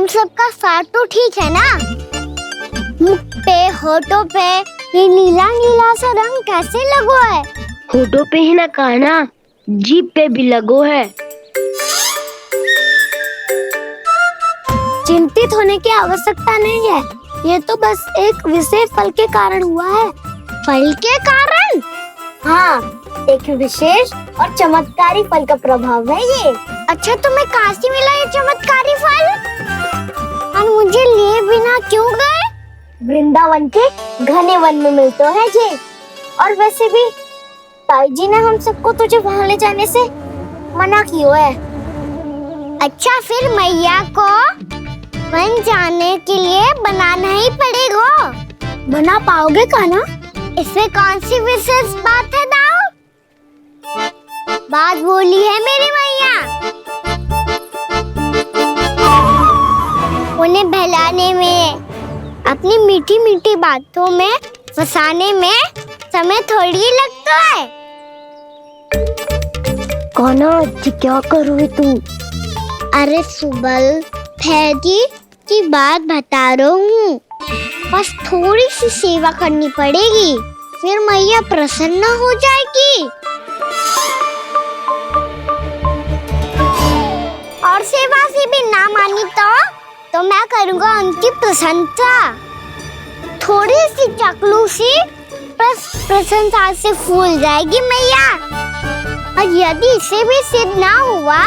सबका साथ तो ठीक है ना? मुख पे, होठों पे ये नीला नीला सा रंग कैसे लगो है? होठों पे ही ना कान्हा, जीभ पे भी लगो है। चिंतित होने की आवश्यकता नहीं है, ये तो बस एक विशेष फल के कारण हुआ है। फल के कारण? हाँ, एक विशेष और चमत्कारी फल का प्रभाव है ये। अच्छा, तुम्हें कहाँ से मिला ये चमत्कारी फल? और मुझे लिए बिना क्यों गए? वृंदावन के घने वन में मिलते हैं ये। और वैसे भी ताई जी ने हम सबको तुझे वहाँ ले जाने से मना किया है। अच्छा, फिर मैया को वन जाने के लिए बनाना ही पड़ेगा। बना पाओगे कान्हा? इसमें कौन सी विशेष बात है दाऊ? बात बोली है मेरी मैया। उन्हें बहलाने में, अपनी मीठी मीठी बातों में फंसाने में समय थोड़ी लगता है। कान्हा, क्या करोगे तू? अरे सुबल, फैजी की बात बता रहा हूँ। बस थोड़ी सी सेवा करनी पड़ेगी, फिर मैया प्रसन्न हो जाएगी। और सेवा से भी ना मानी तो मैं करूँगा उनकी प्रशंसा। थोड़ी सी चकलूसी बस प्रशंसा से फूल जाएगी मैया। और यदि इसे भी सिद्ध ना हुआ,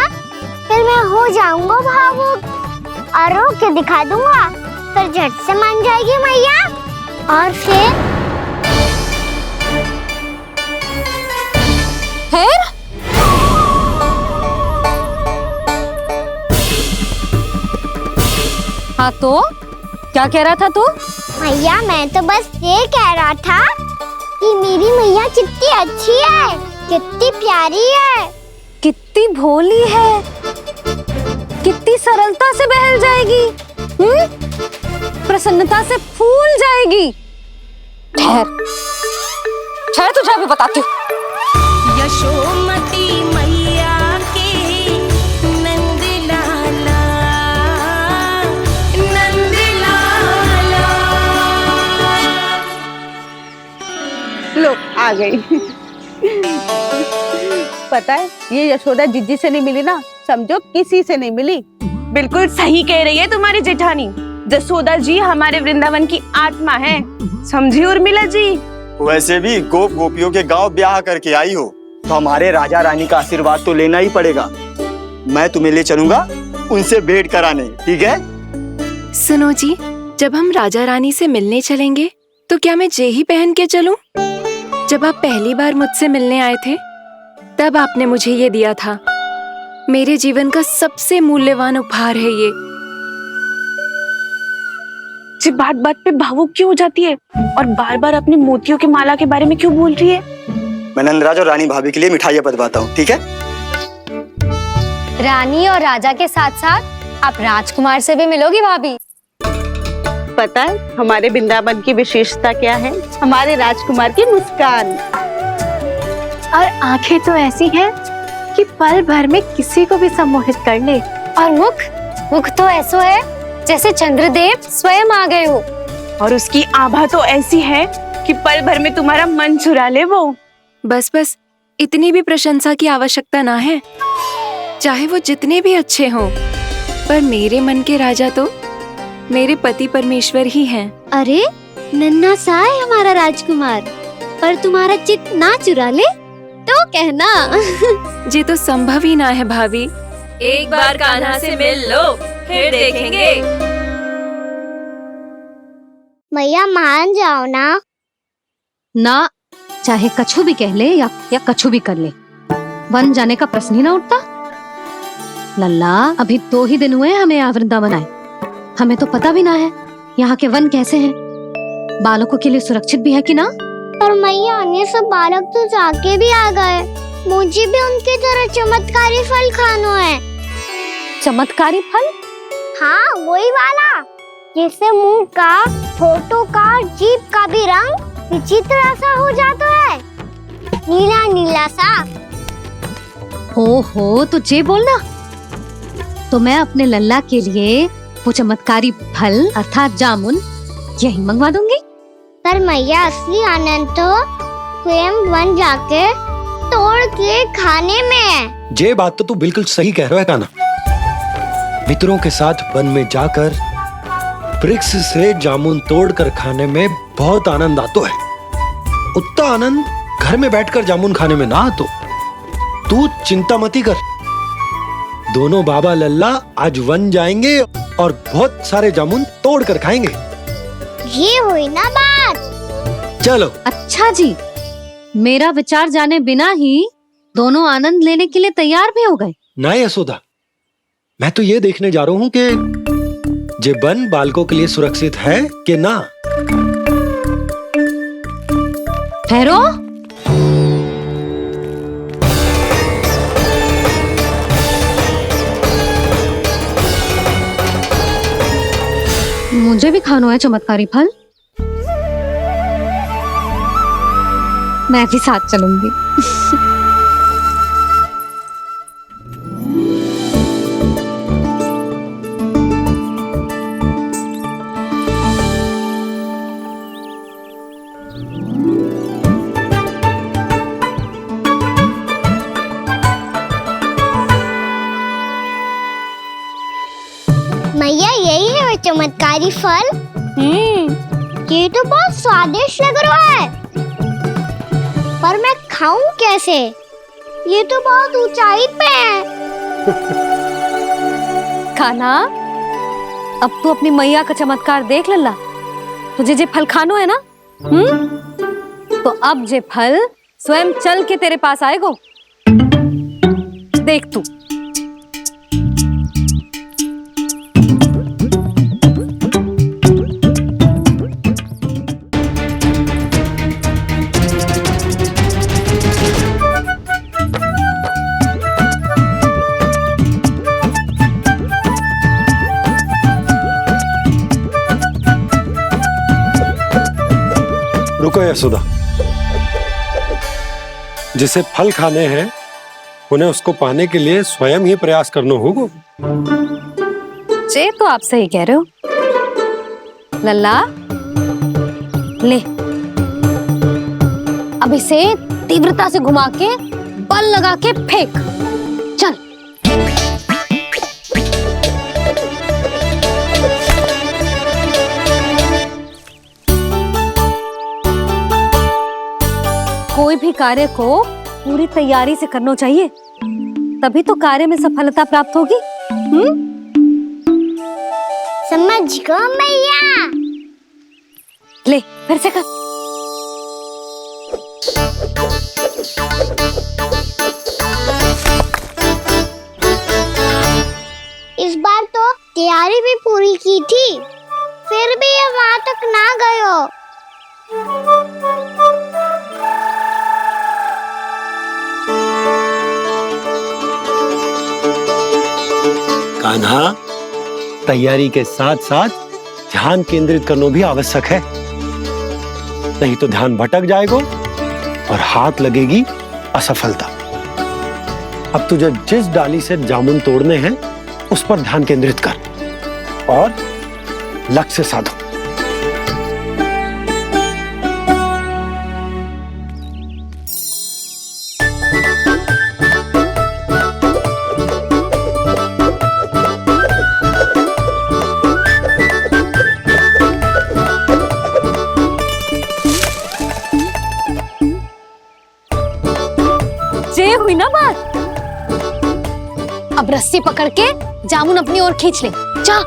फिर मैं हो जाऊंगा भावुक और रो के दिखा दूंगा, फिर झट से मान जाएगी मैया। और फिर हाँ तो क्या कह रहा था तू? मैया, मैं तो बस ये कह रहा था कि मेरी मैया कितनी अच्छी है, कितनी प्यारी है, कितनी भोली है, कितनी सरलता से बहल जाएगी, प्रसन्नता से फूल जाएगी। ठहर ठहर, तुझे अभी बताती हूँ। यशोमती मैया के नंद लाला, नंद लाला। लो आ गई। पता है, ये यशोदा जीजी से नहीं मिली ना, समझो किसी से नहीं मिली। बिल्कुल सही कह रही है तुम्हारी जेठानी। जसोदा जी हमारे वृंदावन की आत्मा है, समझी उर्मिला जी। वैसे भी गोप गोपियों के गांव ब्याह करके आई हो, तो हमारे राजा रानी का आशीर्वाद तो लेना ही पड़ेगा। मैं तुम्हें ले चलूंगा उनसे भेंट कराने, ठीक है? सुनो जी, जब हम राजा रानी से मिलने चलेंगे तो क्या मैं जे ही पहन के चलूं? जब आप पहली बार मुझसे मिलने आए थे, तब आपने मुझे ये दिया था। मेरे जीवन का सबसे मूल्यवान उपहार है ये। जी बात बात पे भावुक क्यों हो जाती है और बार बार अपनी मोतियों के माला के बारे में क्यों बोल रही है? मैं नंदराज और रानी भाभी के लिए मिठाइयाँ बंटवाता हूँ, ठीक है? रानी और राजा के साथ साथ आप राजकुमार से भी मिलोगी भाभी। पता है हमारे वृंदावन की विशेषता क्या है? हमारे राजकुमार की मुस्कान। और आंखें तो ऐसी हैं कि पल भर में किसी को भी सम्मोहित कर ले। और मुख तो ऐसा है जैसे चंद्रदेव स्वयं आ गए हो। और उसकी आभा तो ऐसी है कि पल भर में तुम्हारा मन चुरा ले वो। बस बस, इतनी भी प्रशंसा की आवश्यकता ना है। चाहे वो जितने भी अच्छे हों, पर मेरे मन के राजा तो मेरे पति परमेश्वर ही हैं। अरे नन्हा सा है हमारा राजकुमार, पर तुम्हारा चित्त ना चुरा ले तो कहना। ये तो संभव ही ना है भाभी। एक बार कान्हा से मिल लो, फिर देखेंगे। मैया मान जाओ ना। ना, चाहे कछु भी कह ले या कछु भी कर ले, वन जाने का प्रश्न ही ना उठता। लल्ला, अभी 2 ही दिन हुए हमें यहाँ वृंदावन आए, हमें तो पता भी ना है यहाँ के वन कैसे हैं, बालकों के लिए सुरक्षित भी है कि ना। पर मैया, अन्य सब बालक तो जाके भी आ गए, मुझे भी उनकी तरह चमत्कारी फल खाना है। चमत्कारी फल? हाँ, वही वाला जिससे मुंह का, होठों का, जीभ का भी रंग विचित्र सा हो जाता है, नीला नीला सा। हो तो जे बोलना। तो मैं अपने लल्ला के लिए वो चमत्कारी फल अर्थात जामुन यही मंगवा दूंगी। पर मैया असली आनंद तो स्वयं वन जाके तोड़ के खाने में है। ये बात तो तू बिल्कुल सही कह रहा है कान्हा। मित्रों के साथ वन में जाकर वृक्ष से जामुन तोड़कर खाने में बहुत आनंद आता है। उतना आनंद घर में बैठकर जामुन खाने में ना आतो। तू चिंता मती कर, दोनों बाबा लल्ला आज वन जाएंगे और बहुत सारे जामुन तोड़ कर खाएंगे। ये हुई ना बात। चलो। अच्छा जी, मेरा विचार जाने बिना ही दोनों आनंद लेने के लिए तैयार भी हो गए। ना यशोदा, मैं तो ये देखने जा रहा हूँ कि ये वन बालकों के लिए सुरक्षित है कि ना। ठहरो। मुझे भी खाना है चमत्कारी फल। मैं भी साथ चलूंगी। मैया यही है वो चमत्कारी फल। ये तो बहुत स्वादिष्ट लग रहा है, पर मैं खाऊं कैसे? ये तो बहुत ऊंचाई पे है। खाना, अब तू अपनी मैया का चमत्कार देख लल्ला। तुझे जे फल खानो है ना, तो अब जे फल स्वयं चल के तेरे पास आएगो। देख तू। रुको यशोदा, जिसे फल खाने हैं उन्हें उसको पाने के लिए स्वयं ही प्रयास करना होगा। जे तो आप सही कह रहे हो लल्ला। ले, अब इसे तीव्रता से घुमा के बल लगा के फेंक। चल। कोई भी कार्य को पूरी तैयारी से करना चाहिए, तभी तो कार्य में सफलता प्राप्त होगी। समझ गो मैया। ले, फिर से कर। इस बार तो तैयारी भी पूरी की थी, फिर भी ये वहां तक ना गयो। कान्हा, तैयारी के साथ साथ ध्यान केंद्रित करना भी आवश्यक है, नहीं तो ध्यान भटक जाएगा और हाथ लगेगी असफलता। अब तुझे जिस डाली से जामुन तोड़ने हैं उस पर ध्यान केंद्रित कर और लक्ष्य साधो। ये हुई ना बात। अब रस्सी पकड़ के जामुन अपनी ओर खींच ले। जा।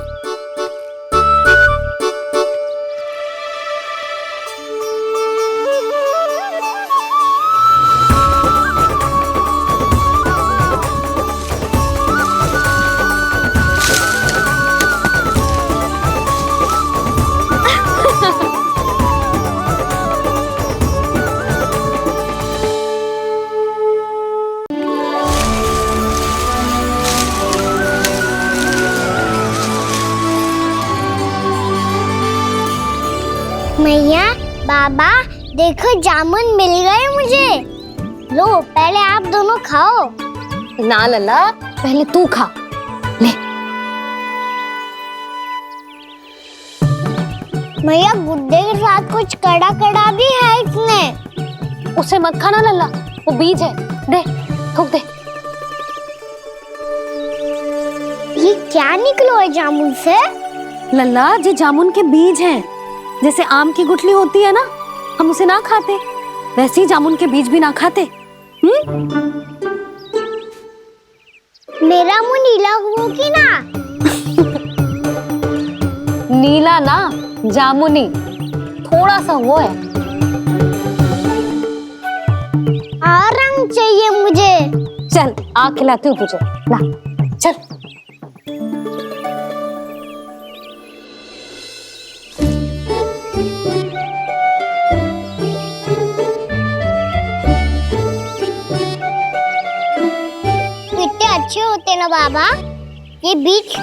मैया, बाबा, देखो जामुन मिल गए मुझे। लो, पहले आप दोनों खाओ। ना लल्ला, पहले तू खा। ले। मैया गुड्डे के साथ कुछ कड़ा कड़ा भी है इसमें। उसे मत खाना लल्ला, वो बीज है। दे, थूक दे। ये क्या निकलो है जामुन से? लल्ला, ये जामुन के बीज हैं। जैसे आम की गुठली होती है ना, हम उसे ना खाते, वैसे ही जामुन के बीज भी ना खाते। मेरा मुंह नीला हुआ कि ना? नीला ना, जामुनी, थोड़ा सा वो है। और रंग चाहिए मुझे। चल, आ खिलाती हूँ तुझे, ला, चल। कितने अच्छे होते ना बाबा, ये बीज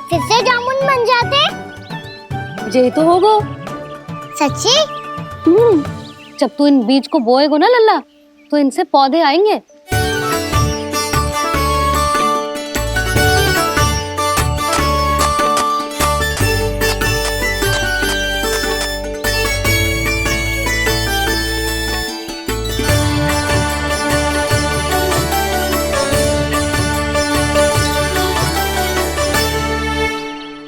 फिर से जामुन बन जाते। जे तो होगो। सच्ची? जब तू इन बीज को बोएगो ना लल्ला, तो इनसे पौधे आएंगे।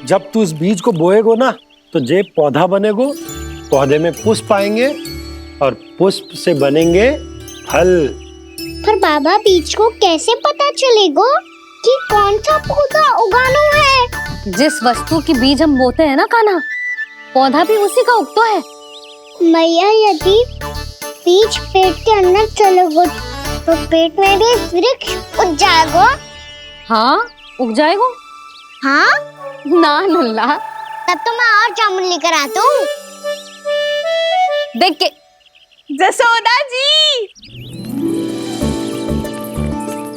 जब तू इस बीज को बोएगो ना, तो जे पौधा बनेगो, पौधे में पुष्प आएंगे और पुष्प से बनेंगे फल। पर बाबा बीज को कैसे पता चलेगा कि कौन सा पौधा उगाना है? जिस वस्तु की बीज हम बोते हैं ना कान्हा, पौधा भी उसी का उगता है। मैया, यदि बीज पेट के अंदर चलेगा तो पेट में भी वृक्ष उग जाएगा। हाँ, उग जाएगा। हाँ ना लल्ला, तब तो मैं और जामुन लेकर आता हूँ। देख के। जसोदा जी,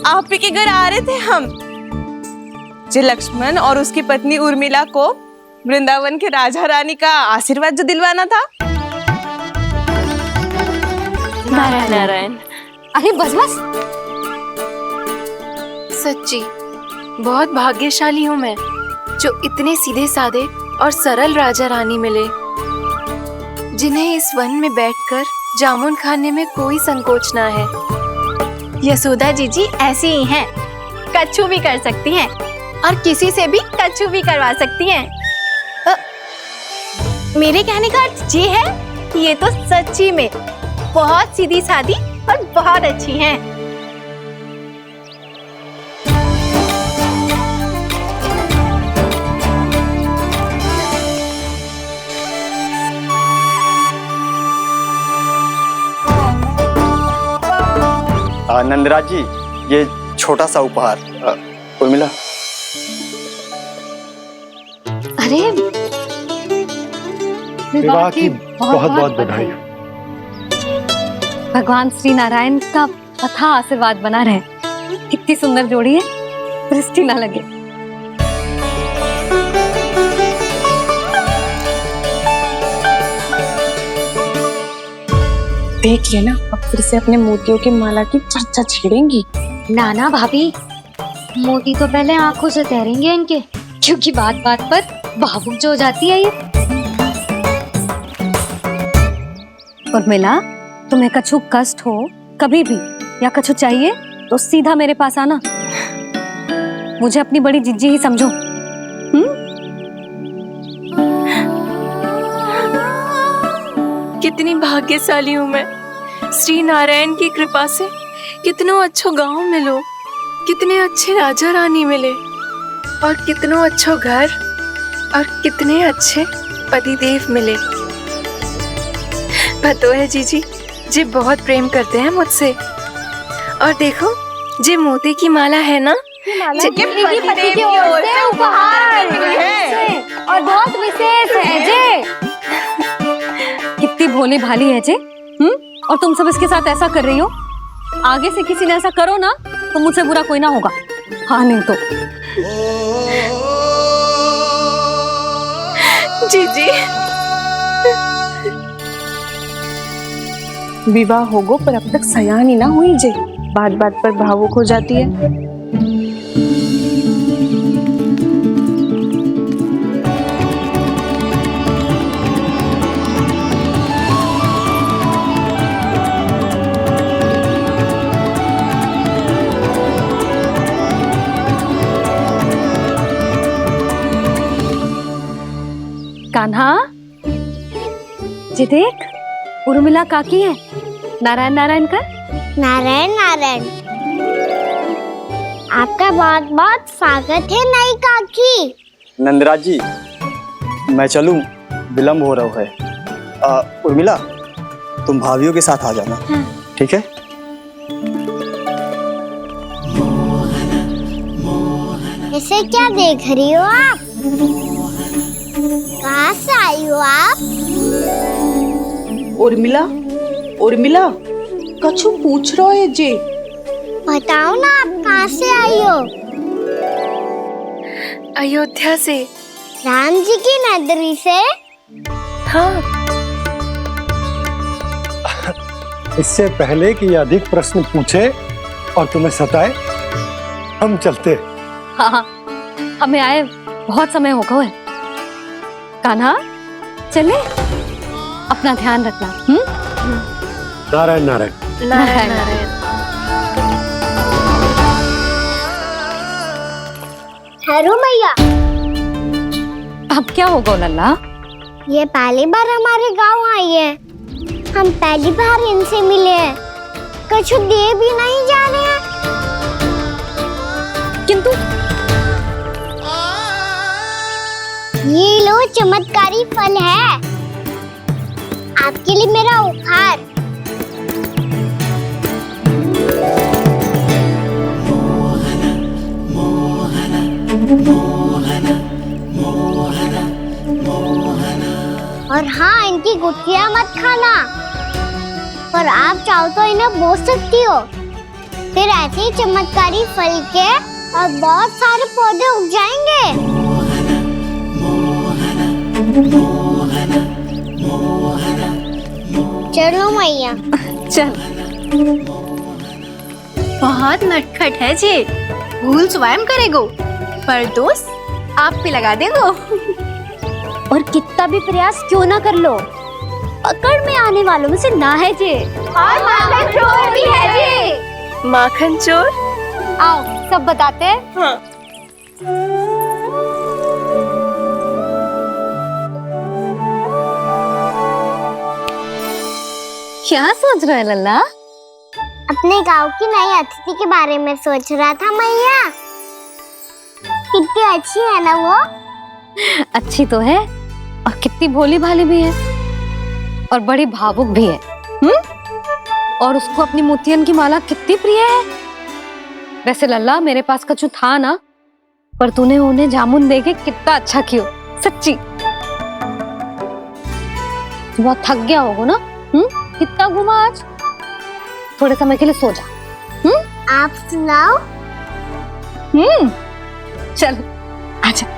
आप ही के घर आ रहे थे हम। जो लक्ष्मण और उसकी पत्नी उर्मिला को वृंदावन के राजा रानी का आशीर्वाद जो दिलवाना था। नारायण नारायण। अरे बस बस। सच्ची बहुत भाग्यशाली हूँ मैं, जो इतने सीधे साधे और सरल राजा रानी मिले, जिन्हें इस वन में बैठकर जामुन खाने में कोई संकोच ना है। यशोदा जीजी ऐसी ही हैं, कच्छू भी कर सकती हैं और किसी से भी कच्छू भी करवा सकती हैं। मेरे कहने का अर्थ ये है कि ये तो सच्ची में बहुत सीधी सादी और बहुत अच्छी हैं। नंदराज जी, ये छोटा सा उपहार। उर्मिला। अरे विवाह की बहुत बहुत बधाई। भगवान श्री नारायण का अथाह आशीर्वाद बना रहे। कितनी सुंदर जोड़ी है, दृष्टि ना लगे। देख लेना, अब फिर से अपने मोतियों की माला की चर्चा छेड़ेंगी। नाना भाभी, मोती तो पहले आंखों से तैरेंगे इनके, क्योंकि बात बात पर भावुक जो हो जाती है ये। उर्मिला, तुम्हें कछु कष्ट हो कभी भी या कछु चाहिए तो सीधा मेरे पास आना। मुझे अपनी बड़ी जिज्जी ही समझो। कितनी भाग्यशाली हूँ मैं, श्री नारायण की कृपा से कितनों अच्छो गांव मिलो, कितने अच्छे राजा रानी मिले और कितनों अच्छो घर और कितने अच्छे पतिदेव मिले। पतो है जीजी, जे बहुत प्रेम करते हैं मुझसे। और देखो, जे मोती की माला है ना, पति की ओर से उपहार है और बहुत विशेष है जे। कितनी भोली भाली है जे। और तुम सब इसके साथ ऐसा कर रही हो। आगे से किसी ने ऐसा करो ना तो मुझसे बुरा कोई ना होगा। हाँ नहीं तो। जीजी, विवाह होगो पर अब तक सयानी ना हुई जे, बात बात पर भावुक हो जाती है। कान्हा, जी देख, उर्मिला काकी है। नारायण नारायण कर। नारायण नारायण। आपका बहुत बहुत स्वागत है नई काकी। नंदराज जी, मैं चलूं, विलम्ब हो रहा है। उर्मिला, तुम भाभियों के साथ आ जाना। ठीक है? इसे क्या देख रही हो आप? कहाँ से आई हो आप? उर्मिला, उर्मिला, कछु पूछ रहा है जी। बताओ ना, आप कहाँ से आई हो? अयोध्या से। राम जी की नगरी से? हाँ। इससे पहले कि ये अधिक प्रश्न पूछे और तुम्हें सताए, हम चलते। हाँ हाँ, हमें आए बहुत समय हो गया है। कान्हा, चले, अपना ध्यान रखना। नारायण नारायण। नारायण नारायण। ठहरू मैया, अब क्या होगा लल्ला? ये पहली बार हमारे गांव आई है। हम पहली बार इनसे मिले हैं। कछु दे भी नहीं जा रहे हैं। किंतु ये लो, चमत्कारी फल है आपके लिए, मेरा उपहार। और हाँ, इनकी गुठलियां मत खाना। और आप चाहो तो इन्हें बो सकती हो। फिर ऐसे ही चमत्कारी फल के और बहुत सारे पौधे उग जाएंगे। चलो मैया। चल। बहुत नटखट है जी। भूल स्वयं करेगो, पर दोस्त आप पे लगा देगो। और कितना भी प्रयास क्यों ना कर लो, पकड़ में आने वालों में से ना है जी। और माखन चोर भी है जी। माखन चोर? आओ सब बताते हैं। हाँ। क्या सोच रहा है लल्ला? अपने गांव की नई अतिथि के बारे में सोच रहा था मैया। कितनी अच्छी है ना वो? अच्छी तो है, और कितनी भोली भाली भी है, और बड़ी भावुक भी है। और उसको अपनी मोतियन की माला कितनी प्रिय है। वैसे लल्ला, मेरे पास कछु था ना, पर तूने उन्हें जामुन देके कितना अच्छा किया, सच्ची। बहुत थक गया होगा ना? कितना घुमा आज? थोड़े समय के लिए सो जा। आप सुनाओ। चल आजा।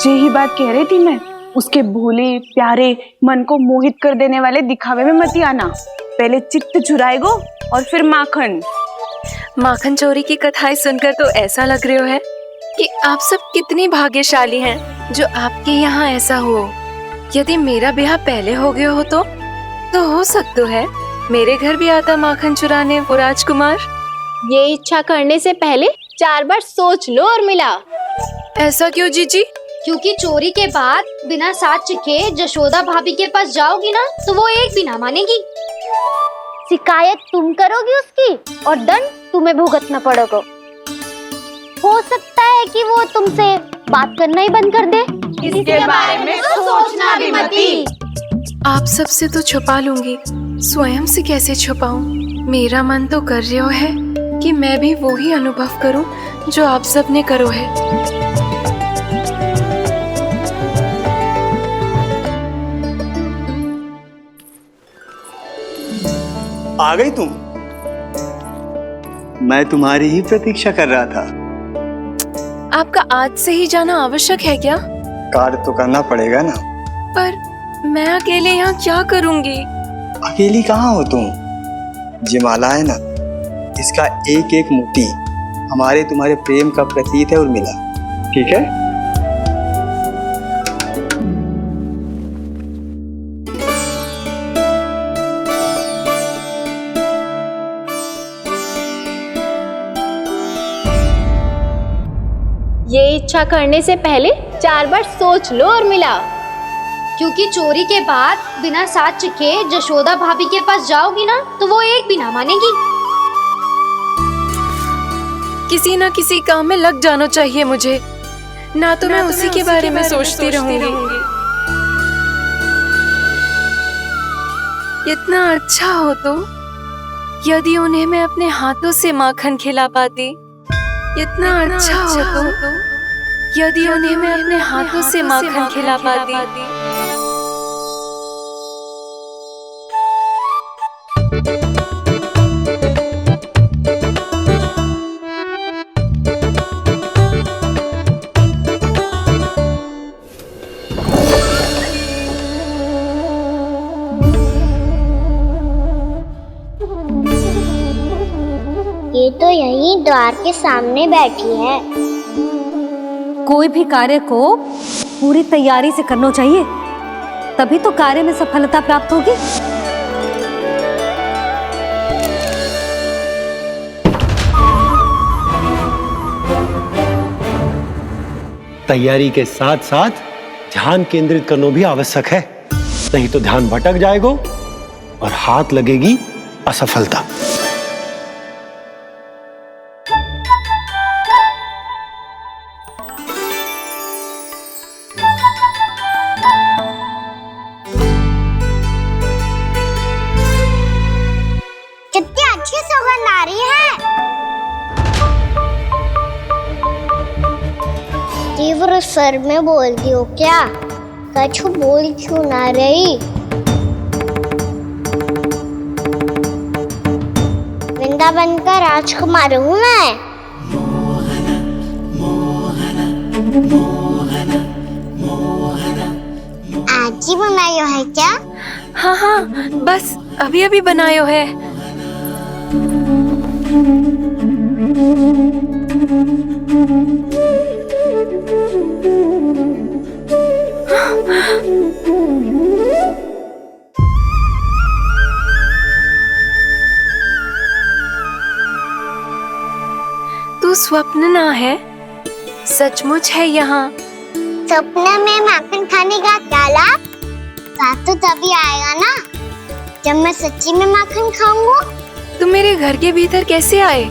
यही बात कह रही थी मैं, उसके भोले प्यारे मन को मोहित कर देने वाले दिखावे में मत आना। पहले चित्त चुराएगो और फिर माखन। माखन चोरी की कथाएं सुनकर तो ऐसा लग रहा है कि आप सब कितनी भाग्यशाली हैं जो आपके यहाँ ऐसा हो। यदि मेरा ब्याह पहले हो गया हो तो हो सकता है मेरे घर भी आता माखन चुराने वो राजकुमार। ये इच्छा करने से पहले 4 बार सोच लो उर्मिला। ऐसा क्यों जीजी? क्योंकि चोरी के बाद बिना साथ के जशोदा भाभी के पास जाओगी ना, तो वो एक भी ना मानेगी। शिकायत तुम करोगी उसकी, और दंड तुम्हें भुगतना पड़ेगा। हो सकता है कि वो तुमसे बात करना ही बंद कर दे। इसके बारे में तो सोचना भी मती। आप सबसे तो छुपा लूंगी, स्वयं से कैसे छुपाऊं? मेरा मन तो कर रहा है कि मैं भी वो ही अनुभव करूं जो आप सब ने करो है। आ गई तुम? मैं तुम्हारी ही प्रतीक्षा कर रहा था। आपका आज से ही जाना आवश्यक है क्या? कार्य तो करना पड़ेगा ना। पर मैं अकेले यहाँ क्या करूंगी? अकेली कहाँ हो तुम? ये माला है ना, इसका एक एक मोती हमारे तुम्हारे प्रेम का प्रतीक है उर्मिला, ठीक है? ये इच्छा करने से पहले 4 बार सोच लो उर्मिला। क्योंकि चोरी के बाद बिना साथ चिखे जशोदा भाभी के पास जाओगी ना तो वो एक भी ना मानेगी। किसी ना किसी काम में लग जाना चाहिए मुझे, ना तो मैं उसी के बारे में सोचती रहूंगी। इतना अच्छा हो तो यदि उन्हें मैं अपने हाथों से माखन खिला पाती। इतना अच्छा हो तो यदि उन्हें मैं अपने हाथों से माखन खिला पाती। ये तो यहीं द्वार के सामने बैठी है। कोई भी कार्य को पूरी तैयारी से करना चाहिए, तभी तो कार्य में सफलता प्राप्त होगी। तैयारी के साथ साथ ध्यान केंद्रित करना भी आवश्यक है, नहीं तो ध्यान भटक जाएगा और हाथ लगेगी असफलता। कितनी अच्छी सुगंध आ रही है। तीव्र स्वर में बोलती हो क्या? कछु बोल क्यों ना रही? वृंदावन का राजकुमार हूँ मैं। आज ही बनायो है क्या? हाँ हाँ, बस अभी अभी बनायो है। तू स्वप्न ना है, सचमुच है यहाँ। सपने में माखन खाने का क्या लाभ? स्वाद तो तभी आएगा ना जब मैं सच्ची में माखन खाऊंगा। तुम मेरे घर के भीतर कैसे आए?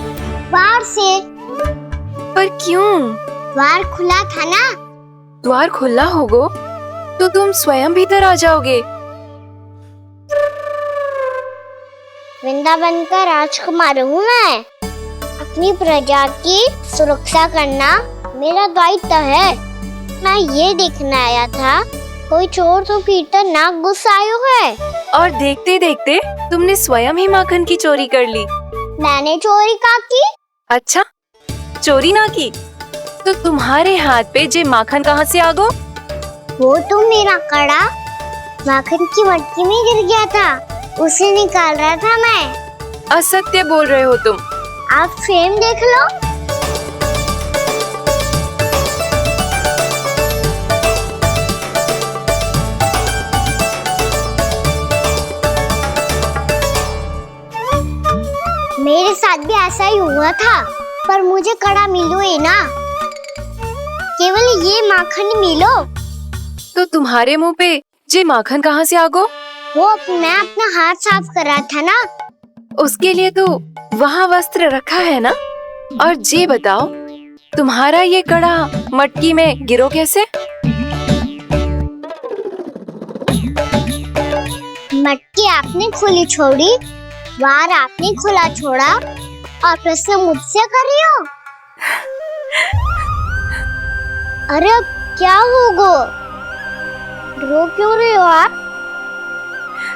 बाहर से। पर क्यों? द्वार खुला था ना। द्वार खुला होगा तो तुम स्वयं भीतर आ जाओगे। वृंदावन का राजकुमार हूँ मैं। अपनी प्रजा की सुरक्षा करना मेरा दायित्व है। मैं ये देखने आया था कोई चोर तो भीतर ना घुस आयो है। और देखते देखते तुमने स्वयं ही माखन की चोरी कर ली। मैंने चोरी का की? अच्छा, चोरी ना की तो तुम्हारे हाथ पे जे माखन कहाँ से आ गो? वो तो मेरा कड़ा माखन की मटकी में गिर गया था, उसे निकाल रहा था मैं। असत्य बोल रहे हो तुम। आप फ्रेम देख लो। मेरे साथ भी ऐसा ही हुआ था, पर मुझे कड़ा मिलो ही ना, केवल ये माखन मिलो। तो तुम्हारे मुंह पे जे माखन कहाँ से आ गो? वो मैं अपना हाथ साफ कर रहा था ना। उसके लिए तो वहाँ वस्त्र रखा है ना। और जे बताओ, तुम्हारा ये कड़ा मटकी में गिरो कैसे? मटकी आपने खुली छोड़ी, द्वार आपने खुला छोड़ा, और प्रश्न मुझसे कर रही हो? अरे अब क्या होगा? रो क्यों रहे हो आप?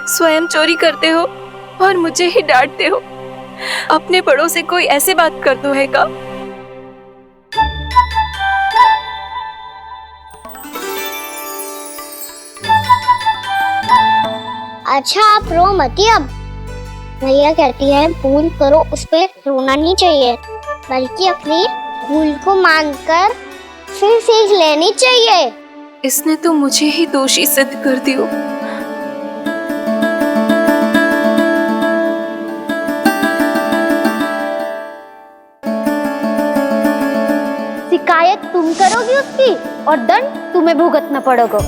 स्वयं चोरी करते हो और मुझे ही डांटते हो। अपने बड़ों से कोई ऐसे बात कर दो है का? अच्छा आप रो मती अब। भैया कहती है भूल करो उस पे रोना नहीं चाहिए, बल्कि अपनी भूल को मानकर फिर सीख लेनी चाहिए। इसने तो मुझे ही दोषी सिद्ध कर दियो। शिकायत तुम करोगी उसकी और दंड तुम्हें भुगतना पड़ेगा।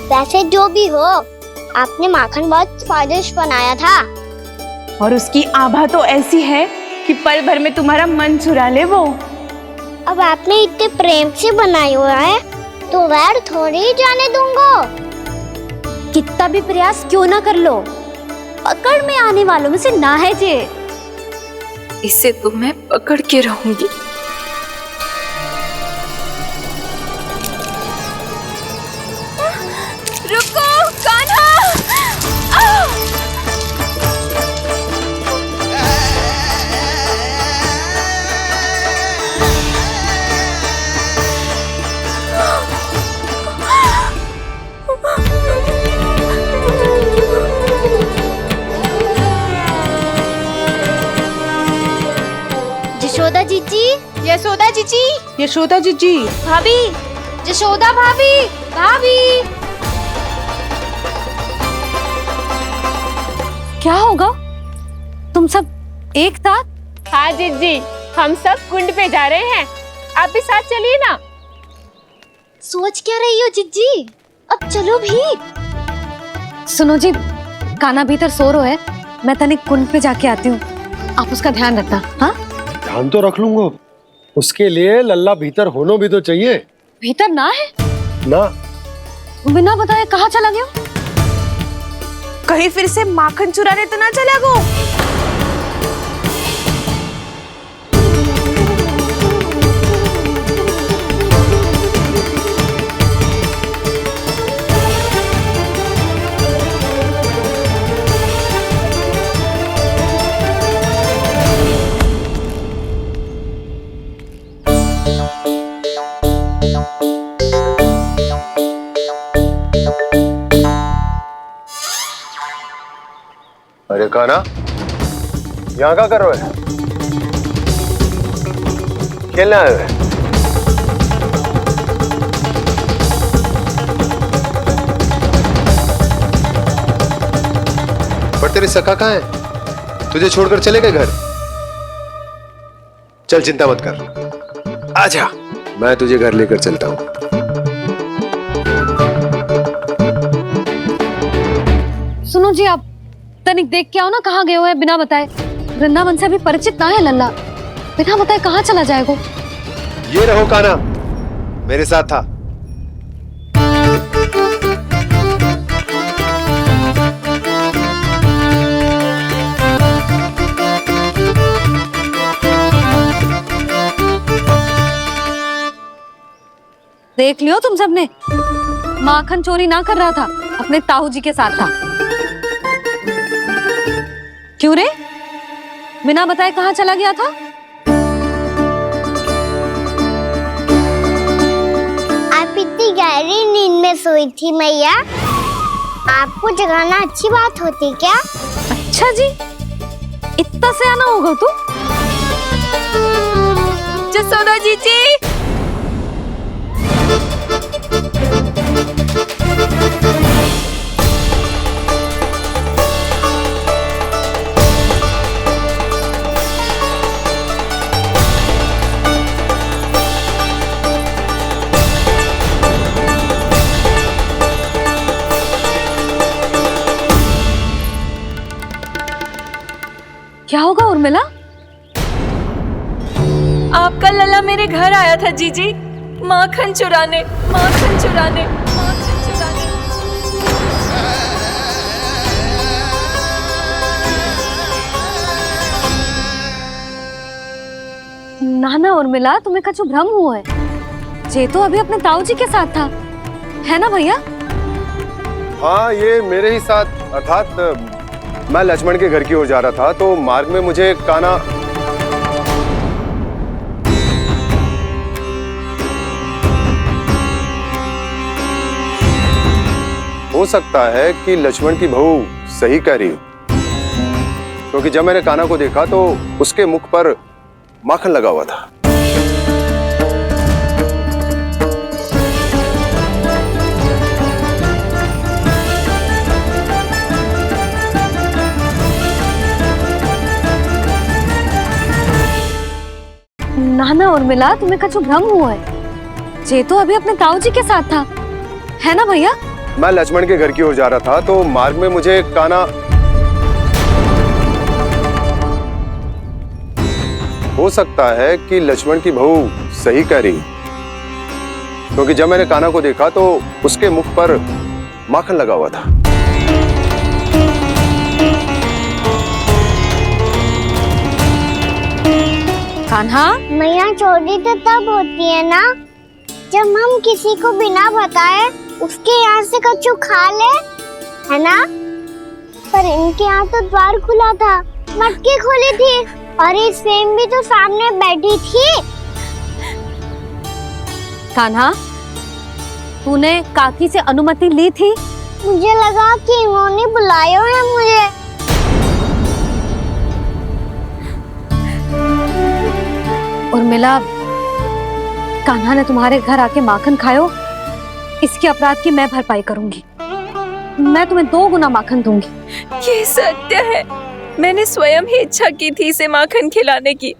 वैसे जो भी हो, आपने माखन बहुत स्वादिष्ट बनाया था। और उसकी आभा तो ऐसी है कि पल भर में तुम्हारा मन चुरा ले वो। अब आपने इतने प्रेम से बनाया हुआ है तो वैर थोड़ी ही जाने दूंगा। कितना भी प्रयास क्यों ना कर लो, पकड़ में आने वालों में से ना है जे। इसे तो मैं पकड़ के रहूंगी। रुको कान्हा। यशोदा जीजी, यशोदा जीजी, यशोदा जीजी, भाभी, यशोदा भाभी, भाभी। क्या होगा? तुम सब एक साथ? हाँ जीजी, हम सब कुंड पे जा रहे हैं, आप भी साथ चलिए ना। सोच क्या रही हो जीजी? अब चलो भी। सुनो जी, कान्हा भीतर सो रो है, मैं तनिक कुंड पे जाके आती हूँ, आप उसका ध्यान रखना। हाँ, ध्यान तो रख लूंगा, उसके लिए लल्ला भीतर होना भी तो चाहिए। भीतर ना है? ना। बिना बताए कहाँ चला गया? कहीं फिर से माखन चुराने तो ना चला गो। अरे कान्हा, यहाँ क्या कर रहे हो? खेलने आए हुए? पर तेरे सखा कहाँ है? तुझे छोड़कर चले गए घर? चल चिंता मत कर, आजा, मैं तुझे घर लेकर चलता हूँ। सुनो जी, आप तनिक देख के आओ ना, कहाँ गए हुए हैं बिना बताए। वृंदावन से अभी परिचित ना है लल्ला, बिना बताए कहाँ चला जाएगा? ये रहो कान्हा, मेरे साथ था। देख लियो तुम सबने, माखन चोरी ना कर रहा था, अपने ताऊ जी के साथ था। क्यों रे, बिना बताए कहाँ चला गया था? आप इतनी गहरी नींद में सोई थी मैया, आपको जगाना अच्छी बात होती क्या? अच्छा जी, इतना सियाना होगा तू? यशोदा जीजी, क्या होगा उर्मिला? आपका लल्ला मेरे घर आया था जीजी, माखन चुराने, माखन चुराने, माखन चुराने। ना ना उर्मिला, तुम्हें कछु भ्रम हुआ है। जे तो अभी अपने ताऊ जी के साथ था, है ना भैया? हाँ, ये मेरे ही साथ, अर्थात मैं लक्ष्मण के घर की ओर जा रहा था, तो मार्ग में मुझे कान्हा। हो सकता है कि लक्ष्मण की बहू सही कह रही हो। क्योंकि जब मैंने कान्हा को देखा तो उसके मुख पर माखन लगा हुआ था। नाना उर्मिला, तुम्हें कछु भ्रम हुआ है। जे तो अभी अपने ताऊ जी के साथ था, है ना भैया? मैं लक्ष्मण के घर की ओर जा रहा था तो मार्ग में मुझे कान्हा, हो सकता है कि लक्ष्मण की बहू सही कह रही, क्योंकि जब मैंने कान्हा को देखा तो उसके मुख पर माखन लगा हुआ था। कान्हा, मैया चोरी तो तब होती है ना जब हम किसी को बिना बताए उसके यहाँ से कछु खा ले, है ना? पर इनके यहाँ तो द्वार खुला था, मटकी खुली थी और इस फेम भी तो सामने बैठी थी। कान्हा, तूने काकी से अनुमति ली थी? मुझे लगा कि इन्होंने बुलाया है मुझे। उर्मिला, कान्हा ने तुम्हारे घर आके माखन खायो, इसके अपराध की मैं भरपाई करूंगी। मैं तुम्हें 2 गुना माखन दूंगी। ये सत्य है, मैंने स्वयं ही इच्छा की थी इसे माखन खिलाने की,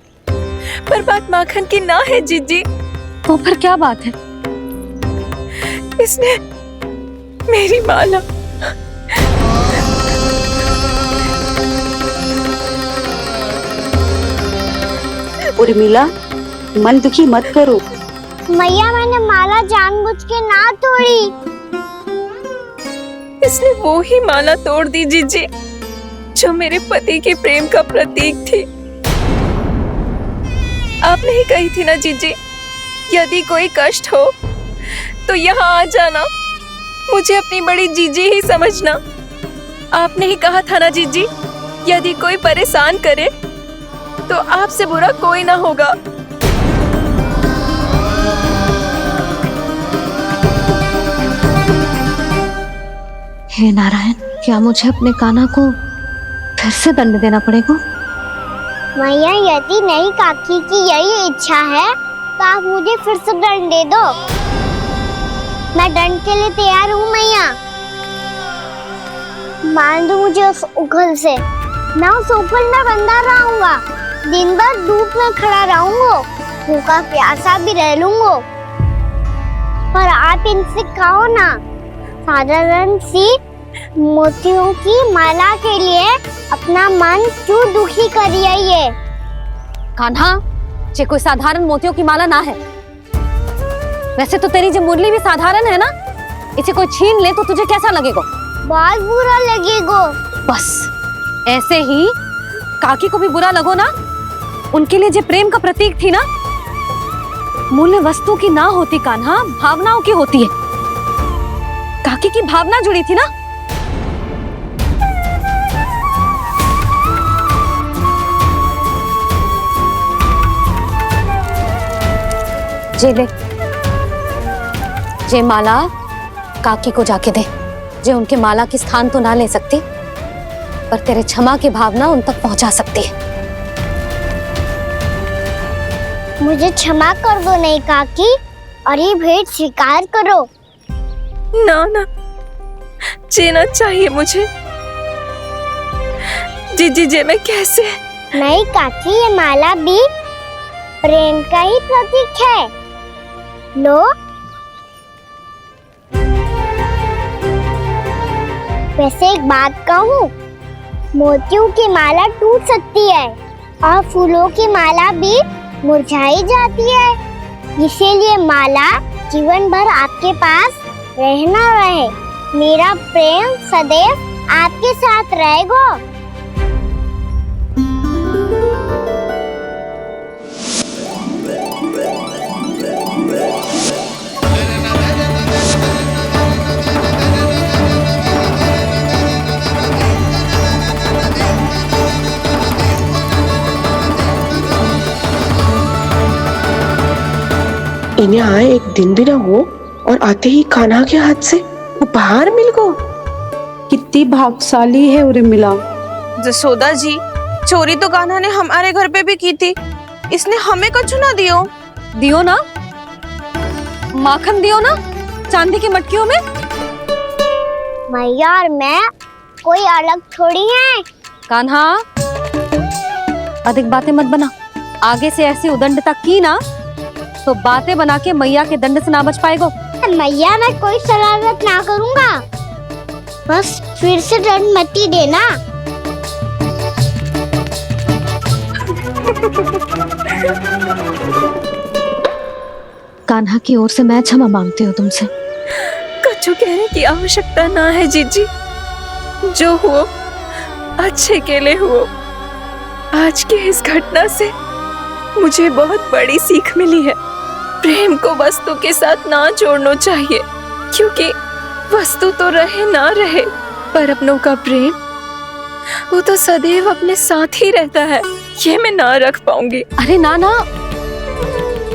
पर बात माखन की ना है जीजी। तो फिर क्या बात है? इसने मेरी माला, उर्मिला, मन दुखी मत करो। मैया, मैंने माला जानबूझ के ना तोड़ी। इसने वो ही माला तोड़ दी जीजी जो मेरे पति के प्रेम का प्रतीक थी। आपने ही कही थी ना जीजी, यदि कोई कष्ट हो तो यहाँ आ जाना, मुझे अपनी बड़ी जीजी ही समझना। आपने ही कहा था ना जीजी, यदि कोई परेशान करे तो आपसे बुरा कोई ना होगा। हे नारायण, क्या मुझे अपने कान्हा को फिर से दंड देना पड़ेगा? मैया, यदि नहीं काकी की यही इच्छा है तो आप मुझे फिर से दंड दे दो। मैं दंड के लिए तैयार हूँ मैया। मान दो मुझे उस उखल से, मैं उस उखल में बंधा रहूंगा, दिन भर धूप में खड़ा रहूंगा, भूखा प्यासा भी रह लूंगा। पर आप इनसे कहो ना, साधारण सी मोतियों की माला के लिए अपना मन क्यों दुखी करिए? कान्हा, ये कोई साधारण मोतियों की माला ना है। वैसे तो तेरी जो मुरली भी साधारण है ना, इसे कोई छीन ले तो तुझे कैसा लगेगा? बहुत बुरा लगेगा। बस ऐसे ही काकी को भी बुरा लगो ना। उनके लिए जो प्रेम का प्रतीक थी ना, मूल्य वस्तु की ना होती कान्हा, भावनाओं की होती है। काकी की भावना जुड़ी थी ना। जे ले, जे माला काकी को जाके दे। जे उनके माला की स्थान तो ना ले सकती, पर तेरे क्षमा की भावना उन तक पहुंचा सकती है। मुझे क्षमा कर दो नहीं काकी, और ये भेंट स्वीकार करो। ना ना, जीना चाहिए मुझे। जीजी जे मैं कैसे? नहीं काकी, ये माला भी प्रेम का ही प्रतीक है। लो। वैसे एक बात कहूँ, मोतियों की माला टूट सकती है और फूलों की माला भी मुरझाई जाती है, इसीलिए माला जीवन भर आपके पास रहना रहे। मेरा प्रेम सदैव आपके साथ रहेगा। इन्हें आए एक दिन भी ना हो और आते ही कान्हा के हाथ से उपहार मिल गो। कितनी भाग्यशाली है उर्मिला। जसोदा जी, चोरी तो कान्हा ने हमारे घर पे भी की थी, इसने हमें कछु ना दियो। दियो ना, माखन दियो ना चांदी की मटकियों में। मैया और मैं कोई अलग थोड़ी हैं। कान्हा, अधिक बातें मत बना। आगे से ऐसी उदंडता की ना तो बातें बना के मैया के दंड से ना बच पाएगो। मैया मैं कोई शरारत ना करूंगा, बस फिर से दंड मत ही देना। कान्हा की ओर से मैं क्षमा मांगती हूँ तुमसे। कछु कहने की आवश्यकता ना है जीजी, जो हुआ अच्छे के लिए हुआ। आज की इस घटना से मुझे बहुत बड़ी सीख मिली है। प्रेम को वस्तु के साथ ना जोड़ना चाहिए, क्योंकि वस्तु तो रहे ना रहे, पर अपनों का प्रेम वो तो सदैव अपने साथ ही रहता है। ये मैं ना रख पाऊंगी। अरे ना ना,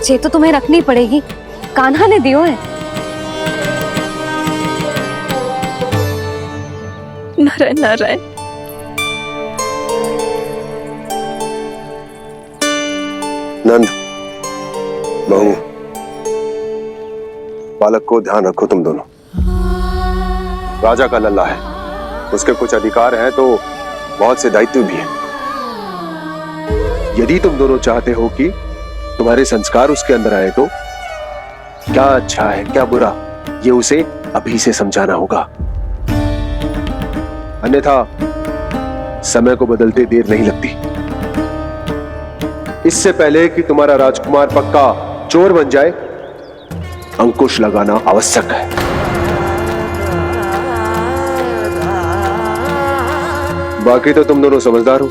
ये तो तुम्हें रखनी पड़ेगी, कान्हा ने दियो है। नारायण नारायण। नंद, बहू, बालक को ध्यान रखो तुम दोनों। राजा का लल्ला है, उसके कुछ अधिकार हैं तो बहुत से दायित्व भी हैं। यदि तुम दोनों चाहते हो कि तुम्हारे संस्कार उसके अंदर आए तो क्या अच्छा है क्या बुरा, ये उसे अभी से समझाना होगा। अन्यथा समय को बदलते देर नहीं लगती। इससे पहले कि तुम्हारा राजकुमार पक्का चोर बन जाए, अंकुश लगाना आवश्यक है। बाकी तो तुम दोनों समझदार हो।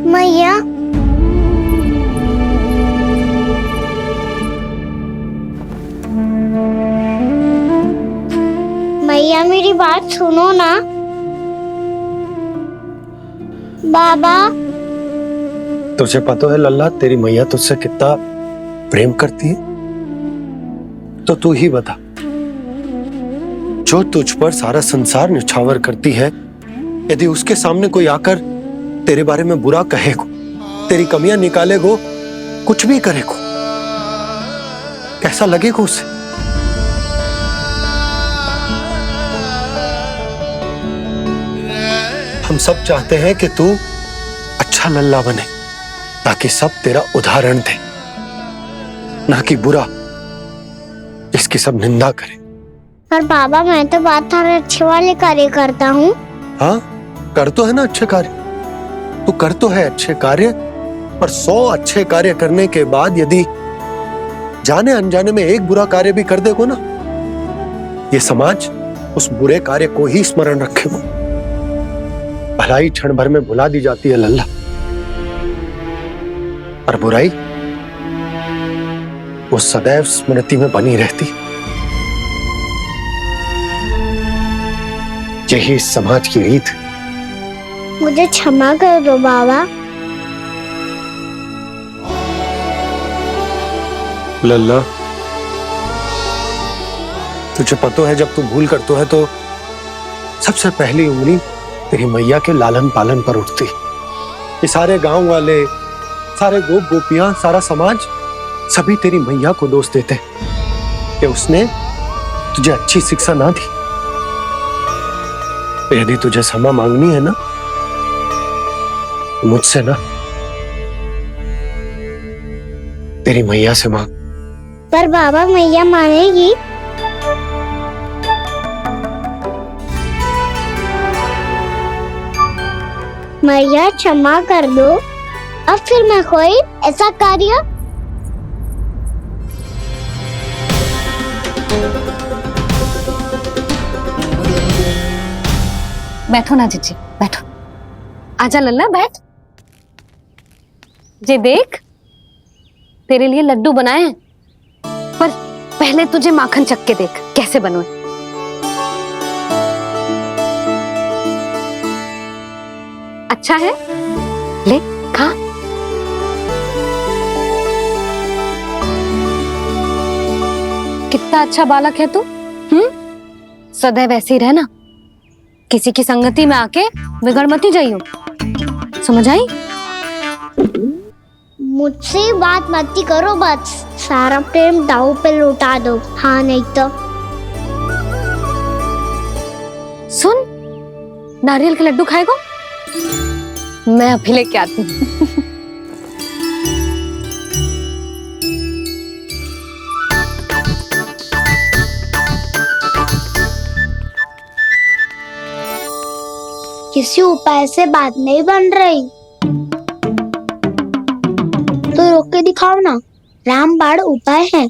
मैया मैया मेरी बात सुनो ना। बाबा, तुझे पता है लल्ला, तेरी मैया तुझसे कितना प्रेम करती है, तो तू ही बता, जो तुझ पर सारा संसार निछावर करती है, यदि उसके सामने कोई आकर तेरे बारे में बुरा कहेगो, तेरी कमियां निकालेगो, कुछ भी करेगो, कैसा लगेगा उसे? हम सब चाहते हैं कि तू अच्छा लल्ला बने, ताकि सब तेरा उदाहरण दे, ना कि बुरा जिसकी सब निंदा करे। पर बाबा मैं तो बात हर अच्छे वाले कार्य करता हूँ। हाँ, कर तो है ना अच्छे कार्य, तू कर तो है अच्छे कार्य, पर 100 अच्छे कार्य करने के बाद यदि जाने अनजाने में एक बुरा कार्य भी कर देगो ना, ये समाज उस बुरे कार्य को ही स्मरण रखेगो। भलाई क्षण भर में भुला दी जाती है लल्ला, और बुराई वो सदैव स्मृति में बनी रहती। यही इस समाज की रीत। मुझे क्षमा कर दो बाबा। लल्ला, तुझे पता है जब तू भूल करतो है तो सबसे पहली उंगली तेरी मैया के लालन पालन पर उठती। ये सारे गांव वाले, सारे गोप गोपियां, सारा समाज सभी तेरी मैया को दोष देते कि उसने तुझे अच्छी शिक्षा ना दी। तो यदि तुझे क्षमा मांगनी है ना, मुझसे ना, तेरी मैया से मांग। पर बाबा मैया मानेगी? मैया क्षमा कर दो, अब फिर मैं कोई ऐसा कार्य। बैठो ना जीजी, बैठो। आजा लल्ला, बैठ। जे देख, तेरे लिए लड्डू बनाए हैं, पर पहले पहले तुझे माखन चख के देख कैसे बनो। अच्छा है, ले खा। कितना अच्छा बालक है तू। सदैव ऐसे ही रहना, किसी की संगति में आके बिगड़ मत जाइयो, समझ आई? मुझसे बात मत करो, बस सारा प्रेम दाव पे लौटा दो। हाँ नहीं तो सुन, नारियल के लड्डू खाएगा? मैं अभी लेके आती हूँ। किसी उपाय से बात नहीं बन रही तो रोक के दिखाओ ना। रामबाण उपाय है,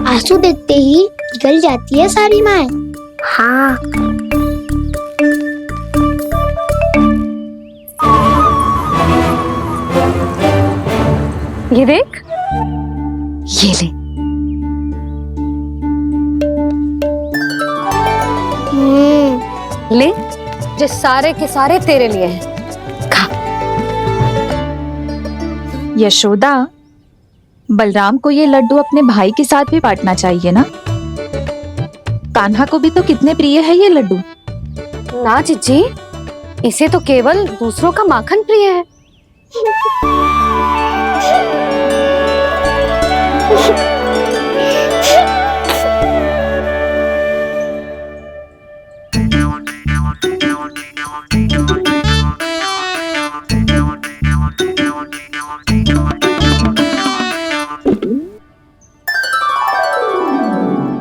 आंसू देखते ही निकल जाती है सारी माए। हाँ ये देख, ये ले। ले, जो सारे के सारे तेरे लिए हैं, खा। यशोदा, बलराम को ये लड्डू अपने भाई के साथ भी बांटना चाहिए ना। कान्हा को भी तो कितने प्रिय है ये लड्डू। ना जीजी, इसे तो केवल दूसरों का माखन प्रिय है।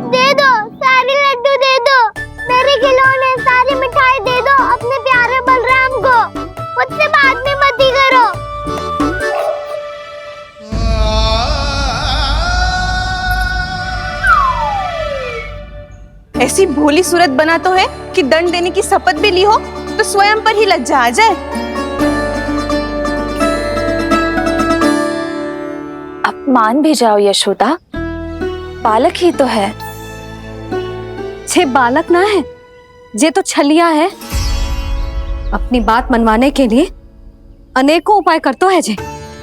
दे दो, सारे लड्डू दे दो, मेरे खिलौने सारी मिठाई दे दो अपने प्यारे बलराम को। मुझसे बात में मत ही करो। ऐसी भोली सूरत बना तो है कि दंड देने की शपथ भी ली हो तो स्वयं पर ही लज्जा आ जाए। अब मान भी जाओ यशोदा, बालक ही तो है। छे बालक ना है, ये तो छलिया है। अपनी बात मनवाने के लिए अनेकों उपाय करतो है जे,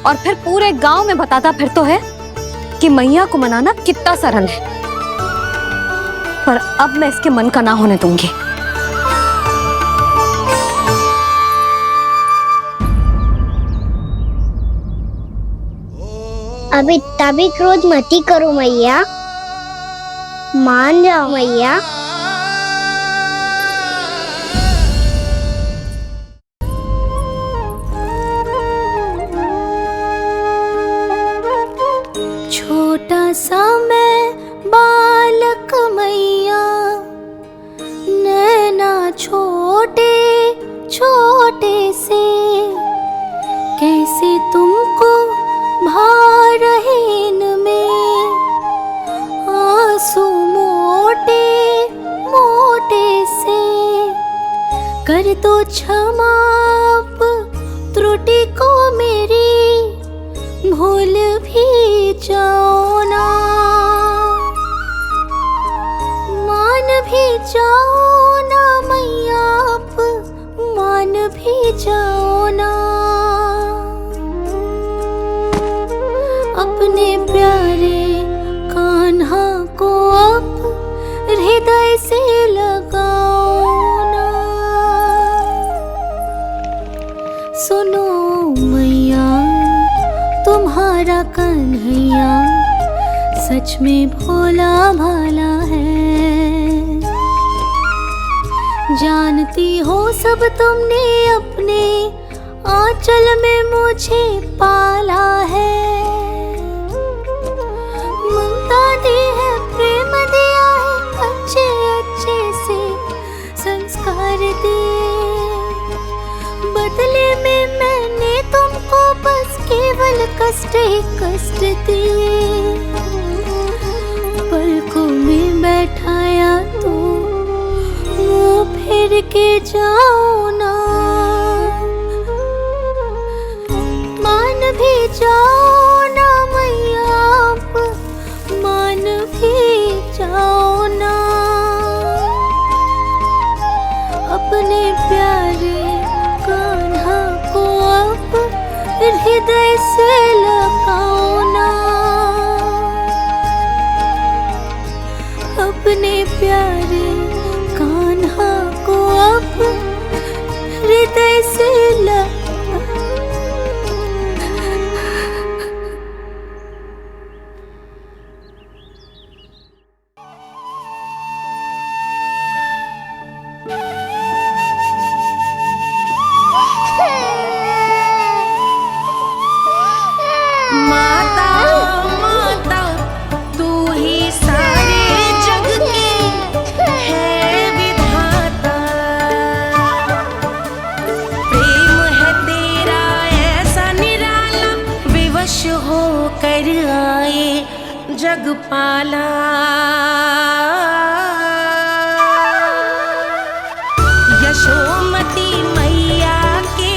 और फिर पूरे गांव में बताता फिरतो है कि मैया को मनाना कितना सरल है। पर अब मैं इसके मन का ना होने दूंगी। अब इतना भी क्रोध मत ही करो मैया, मान जाओ मैया। छोटा सा मैं बालक मैया, नैना छोटे छोटे से, कैसे तुमको भा रहे इनमें आंसू मोटे मोटे से। कर दो क्षमा त्रुटि को मेरी, भूल भी जाओ ना, मान भी जाओ ना मैया, आप मान भी जाओ ना। अपने प्यारे कान्हा को अब हृदय से लगाओ ना। सुनो मैया, तुम्हारा कन्हैया सच में भोला भाला है। जानती हो सब तुमने अपने आंचल में मुझे पाला है। ममता दी है, प्रेम दिया है, अच्छे अच्छे से संस्कार दिए। बदले में मैंने तुमको बस केवल कष्ट ही कष्ट दिए। पलकों में बैठाया तो मुंह फेर के जाओ ना, मान भी जाओ ना मैया, आप मान हृदय से लगाओ ना, अपने प्यारे कान्हा को अब हृदय से लगा। माता माता तू ही सारे जग की है विधाता, प्रेम है तेरा ऐसा निराला, विवश हो कर आए जगपाला। यशोमती मैया के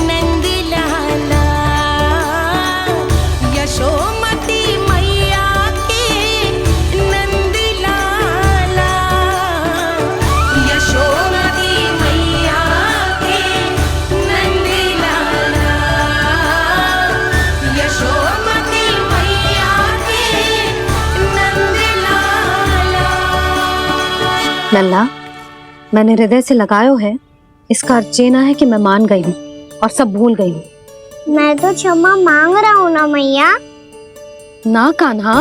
नंद लाला, यशोमती मैया के नंद लाला, यशोमती मैया के नंद लाला, यशोमती मैया के नंद लाला। लल्ला, मैंने हृदय से लगायो है, इसका अर्थ ये ना है कि मैं मान गई हूँ और सब भूल गई हूँ। मैं तो क्षमा मांग रहा हूँ ना मैया। ना कान्हा,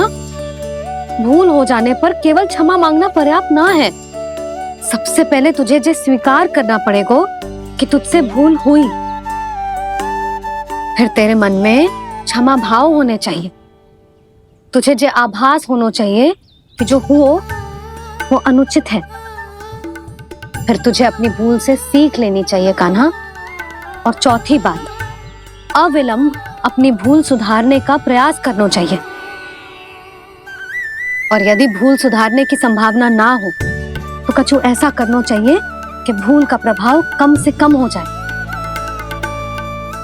भूल हो जाने पर केवल क्षमा मांगना पर्याप्त ना है। सबसे पहले तुझे जे स्वीकार करना पड़ेगा कि तुझसे भूल हुई, फिर तेरे मन में क्षमा भाव होने चाहिए। तुझे जे आभास होना चाहिए कि जो हुआ वो अनुचित है। फिर तुझे अपनी भूल से सीख लेनी चाहिए कान्हा। और चौथी बात, अविलंब अपनी भूल सुधारने का प्रयास करना चाहिए। और यदि भूल सुधारने की संभावना ना हो तो कछु ऐसा करना चाहिए कि भूल का प्रभाव कम से कम हो जाए।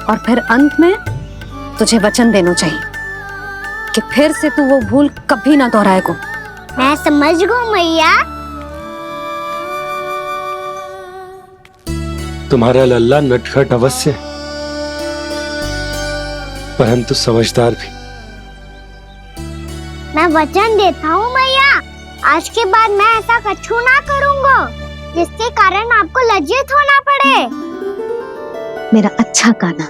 और फिर अंत में तुझे वचन देना चाहिए कि फिर से तू वो भूल कभी ना दोहराएगा। मैं समझ गई मैया। तुम्हारा लल्ला नटखट अवश्य, परंतु समझदार भी। मैं वचन देता हूँ मैया, आज के बाद मैं ऐसा कछु ना करूँगा जिसके कारण आपको लज्जित होना पड़े। मेरा अच्छा कान्हा,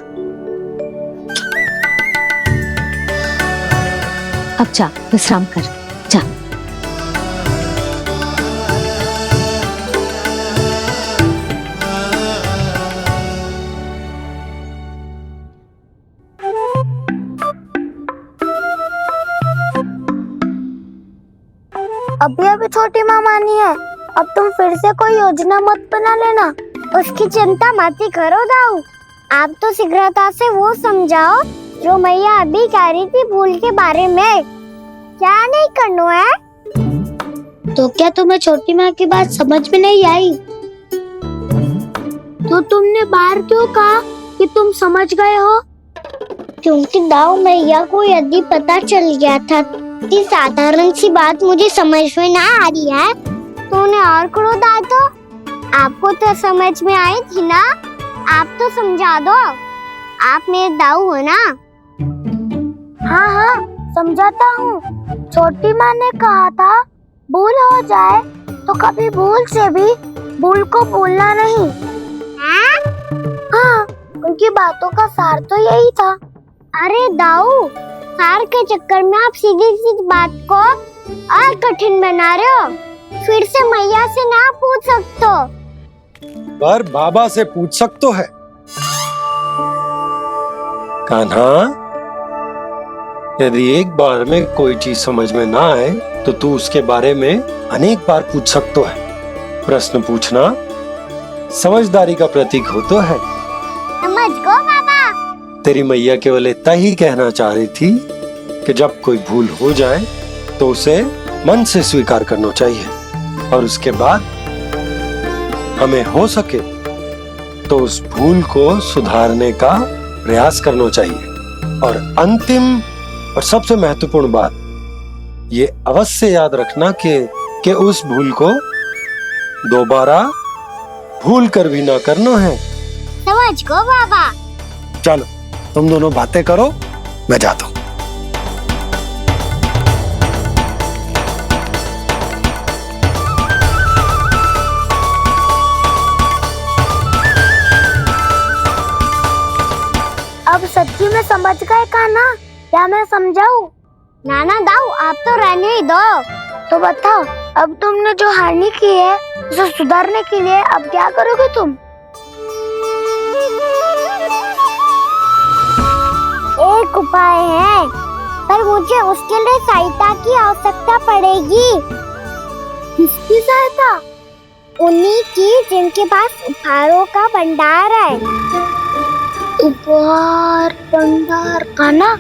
अब जा विश्राम कर, जा। अभी अभी छोटी माँ मानी है, अब तुम फिर से कोई योजना मत बना लेना। उसकी चिंता मत ही करो दाऊ, आप तो शीघ्रता से वो समझाओ जो मैया अभी कह रही थी भूल के बारे में। क्या नहीं करना है? तो क्या तुम्हें छोटी माँ की बात समझ में नहीं आई? तो तुमने बाहर क्यों कहा कि तुम समझ गए हो? क्योंकि दाऊ मैया को यदि पता चल गया था कि साधारण सी बात मुझे समझ में ना आ रही है तो उन्हें और क्रोध आए तो? आपको तो समझ में आई थी ना, आप तो समझा दो। आप मेरे दाऊ हो ना। हाँ हाँ समझाता हूँ। छोटी माँ ने कहा था भूल हो जाए तो कभी भूल से भी भूल को भूलना नहीं। हाँ, उनकी बातों का सार तो यही था। अरे दाऊ, सार के चक्कर में आप सीधी सीधी बात को और कठिन बना रहे हो। फिर से मैया से ना पूछ सकते हो, पर बाबा से पूछ सकते है। कान्हा, यदि एक बार में कोई चीज समझ में ना आए तो तू उसके बारे में अनेक बार पूछ सकते है। प्रश्न पूछना समझदारी का प्रतीक होता है। समझ गो बाबा। तेरी मैया केवल इतना ही कहना चाह रही थी कि जब कोई भूल हो जाए तो उसे मन से स्वीकार करना चाहिए और उसके बाद हमें हो सके तो उस भूल को सुधारने का प्रयास करना चाहिए। और अंतिम और सबसे महत्वपूर्ण बात ये अवश्य याद रखना कि उस भूल को दोबारा भूल कर भी ना करना है। समझ गो बाबा। चलो तुम दोनों बातें करो, मैं जाता हूं। अब सच्ची में समझ गए कान्हा, क्या मैं समझाऊं? नाना दाऊ, आप तो रहने ही दो। तो बताओ, अब तुमने जो हानि की है उसे सुधारने के लिए अब क्या करोगे तुम? एक उपाय है, पर मुझे उसके लिए सहायता की आवश्यकता पड़ेगी। किसकी सहायता? उन्हीं की जिनके पास उपहारों का भंडार है। उपहार भंडार का ना?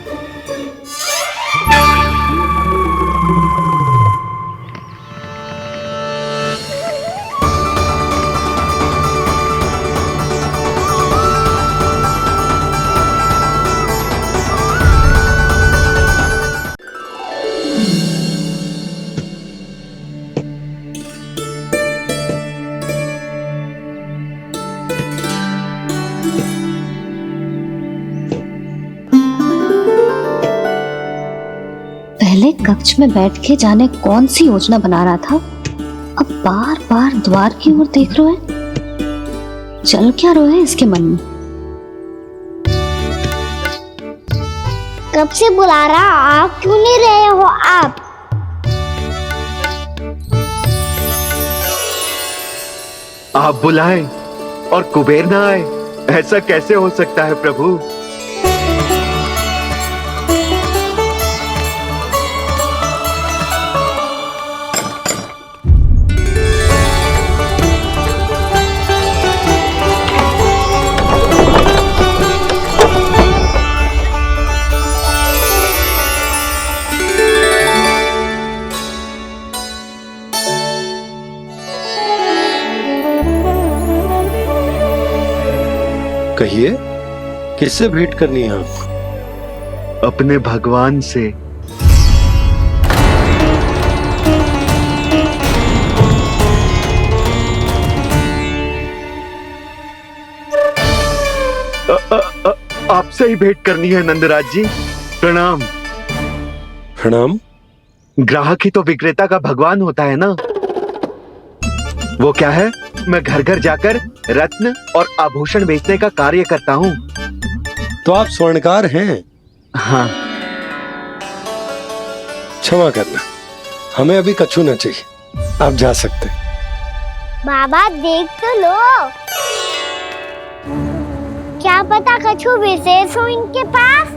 पहले कक्ष में बैठ के जाने कौन सी योजना बना रहा था, अब बार बार द्वार की ओर देख रहे हैं। चल क्या रहे हैं इसके मन में? कब से बुला रहा, आप क्यों नहीं रहे हो? आप बुलाएं और कुबेर ना आए, ऐसा कैसे हो सकता है प्रभु? कहिए, किससे भेंट करनी है आपको? अपने भगवान से। आपसे ही भेंट करनी है नंदराज जी। प्रणाम। प्रणाम। ग्राहक ही तो विक्रेता का भगवान होता है ना। वो क्या है, मैं घर घर जाकर रत्न और आभूषण बेचने का कार्य करता हूँ। तो आप स्वर्णकार हैं? हाँ। क्षमा करना, हमें अभी कछु न चाहिए, आप जा सकते हैं। बाबा देख तो लो, क्या पता कछु विशेष हो इनके पास।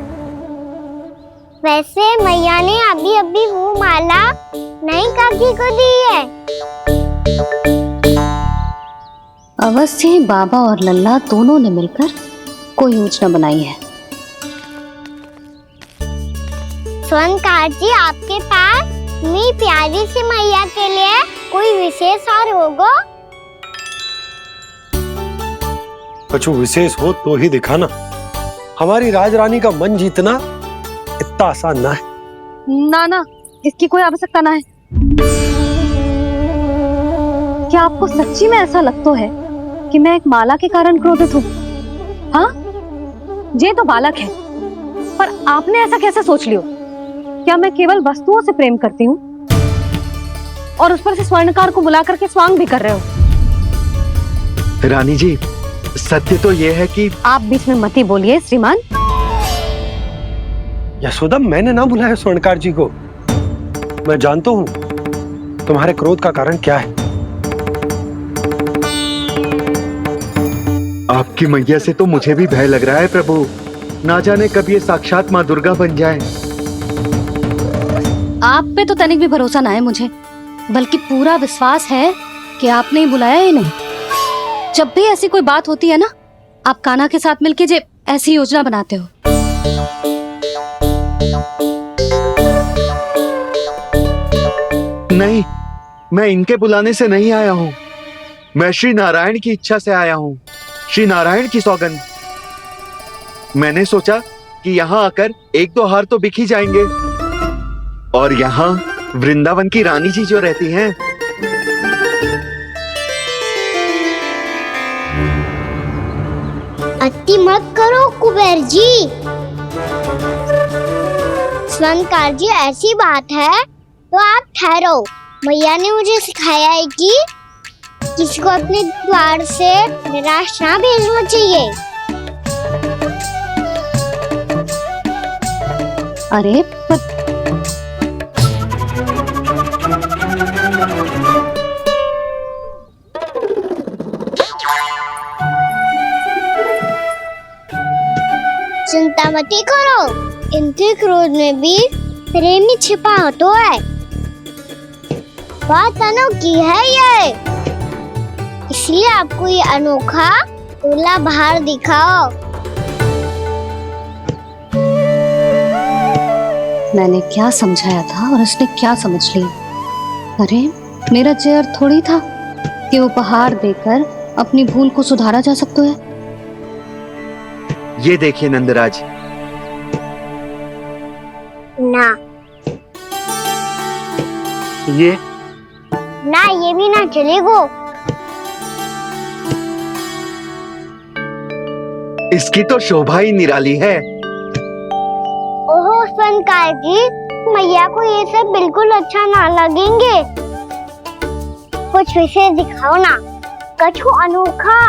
वैसे मैया ने अभी अभी वो माला नई काकी को दी है। अवश्य ही बाबा और लल्ला दोनों ने मिलकर कोई योजना बनाई है। स्वर्णकार जी, आपके पास मेरी प्यारी सी मैया के लिए कोई विशेष और होगा? कछु विशेष हो तो ही दिखाना। हमारी राजरानी का मन जीतना इतना आसान ना है। ना, इसकी कोई आवश्यकता ना है। क्या आपको सच्ची में ऐसा लगता है कि मैं एक माला के कारण क्रोधित हूँ? हाँ, ये तो बालक है, पर आपने ऐसा कैसे सोच लियो? क्या मैं केवल वस्तुओं से प्रेम करती हूँ और उस पर से स्वर्णकार को बुला करके स्वांग भी कर रहे हो? रानी जी, सत्य तो ये है कि आप बीच में मत ही बोलिए श्रीमान। यशोदा, मैंने ना बुलाया स्वर्णकार जी को। मैं जानता हूँ तुम्हारे क्रोध का कारण क्या है। आपकी मैया से तो मुझे भी भय लग रहा है प्रभु। ना जाने कब ये साक्षात माँ दुर्गा बन जाए। आप पे तो तनिक भी भरोसा ना है मुझे, बल्कि पूरा विश्वास है कि आपने ही बुलाया ही नहीं। जब भी ऐसी कोई बात होती है ना, आप कान्हा के साथ मिलके जे ऐसी योजना बनाते हो। नहीं, मैं इनके बुलाने से नहीं आया हूँ। मैं श्री नारायण की इच्छा से आया हूँ, श्री नारायण की सौगंध। मैंने सोचा कि यहाँ आकर एक दो हार तो बिक ही जाएंगे, और यहाँ वृंदावन की रानी जी जो रहती हैं, अति मत करो कुबेर जी। स्वर्णकार जी, ऐसी बात है तो आप ठहरो। मैया ने मुझे सिखाया है कि किसी को अपने द्वार से निराश ना भेजना चाहिए। अरे पर चिंता मत करो, इनके क्रोध में भी प्रेम ही छिपा तो है। बात अनोखी है ये, इसलिए आपको ये अनोखा दूल्हा बाहर दिखाओ। मैंने क्या समझाया था और उसने क्या समझ लिया? अरे मेरा चेयर थोड़ी था कि उपहार देकर अपनी भूल को सुधारा जा सकता है। ये देखिए नंदराज। ना ये भी ना चलेगो। इसकी तो शोभा ही निराली है। ओहो स्वर्णकार जी, मैया को ये सब बिल्कुल अच्छा ना लगेंगे। कुछ विशेष दिखाओ ना, कछु अनोखा।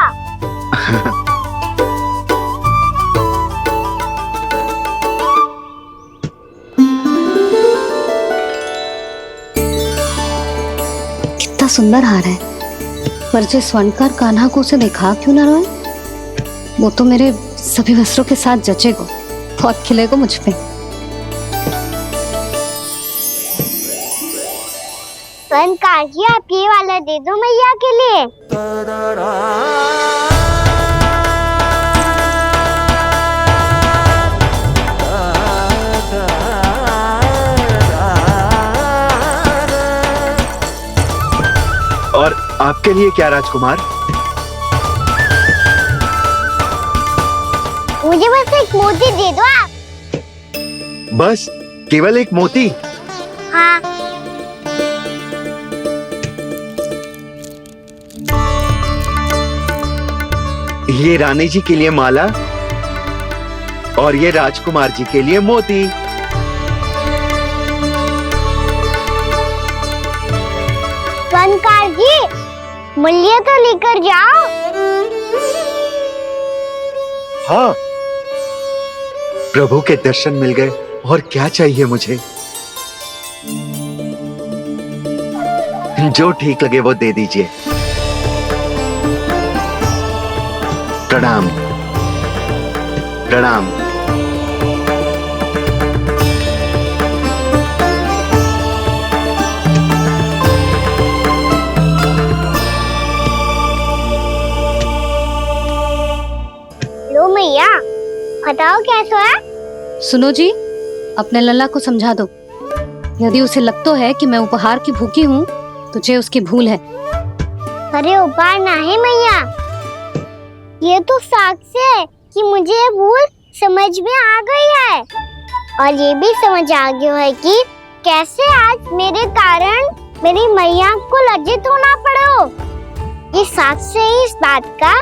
कितना सुंदर हार है, पर जो स्वर्णकार कान्हा को उसे दिखा क्यों ना रोए? वो तो मेरे सभी वस्त्रों के साथ जचेगा, बहुत खिलेगा मुझ पे। स्वर्णकार जी, आप ये वाला दे दो मैया के लिए। और आपके लिए क्या राजकुमार? मुझे बस एक मोती दे दो आप। बस केवल एक मोती? हाँ। ये रानी जी के लिए माला और ये राजकुमार जी के लिए मोती। स्वर्णकार जी, मूल्य तो लेकर जाओ। हाँ, प्रभु के दर्शन मिल गए, और क्या चाहिए मुझे? जो ठीक लगे वो दे दीजिए। प्रणाम प्रणाम। लो मैया, बताओ कैसा है? सुनो जी, अपने लल्ला को समझा दो। यदि उसे लगता है कि मैं उपहार की भूखी हूँ, तो ये उसकी भूल है। अरे उपहार ना है मैया, ये तो साक्ष्य है कि मुझे ये भूल समझ में आ गई है, और ये भी समझ आ गया है कि कैसे आज मेरे कारण मेरी मैया को लज्जित होना पड़ो। ये साक्ष्य है इस बात का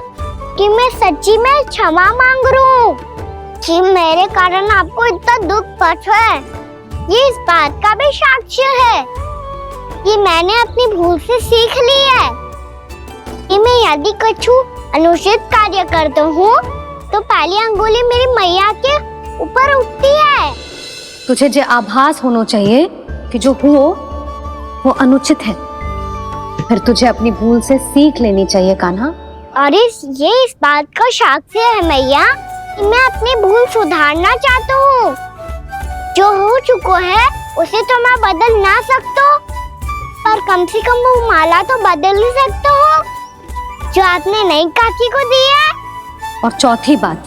कि मैं सच्ची में क्षमा मांग रहा हूँ कि मेरे कारण आपको इतना दुख पहुंचा है। ये इस बात का भी साक्ष्य है कि मैंने अपनी भूल से सीख ली है कि मैं यदि कछु अनुचित कार्य करता हूँ तो पहली अंगुली मेरी मैया के ऊपर उठती है। तुझे जो आभास होना चाहिए कि जो हुआ वो अनुचित है, फिर तुझे अपनी भूल से सीख लेनी चाहिए कान्हा। और ये इस बात का साक्ष्य है मैया कि मैं अपनी भूल सुधारना चाहता हूँ। जो हो चुका है उसे तो मैं बदल ना सकता, पर कम से कम वो माला तो बदल ही सकता हूँ जो आपने नई काकी को दी है। और चौथी बात,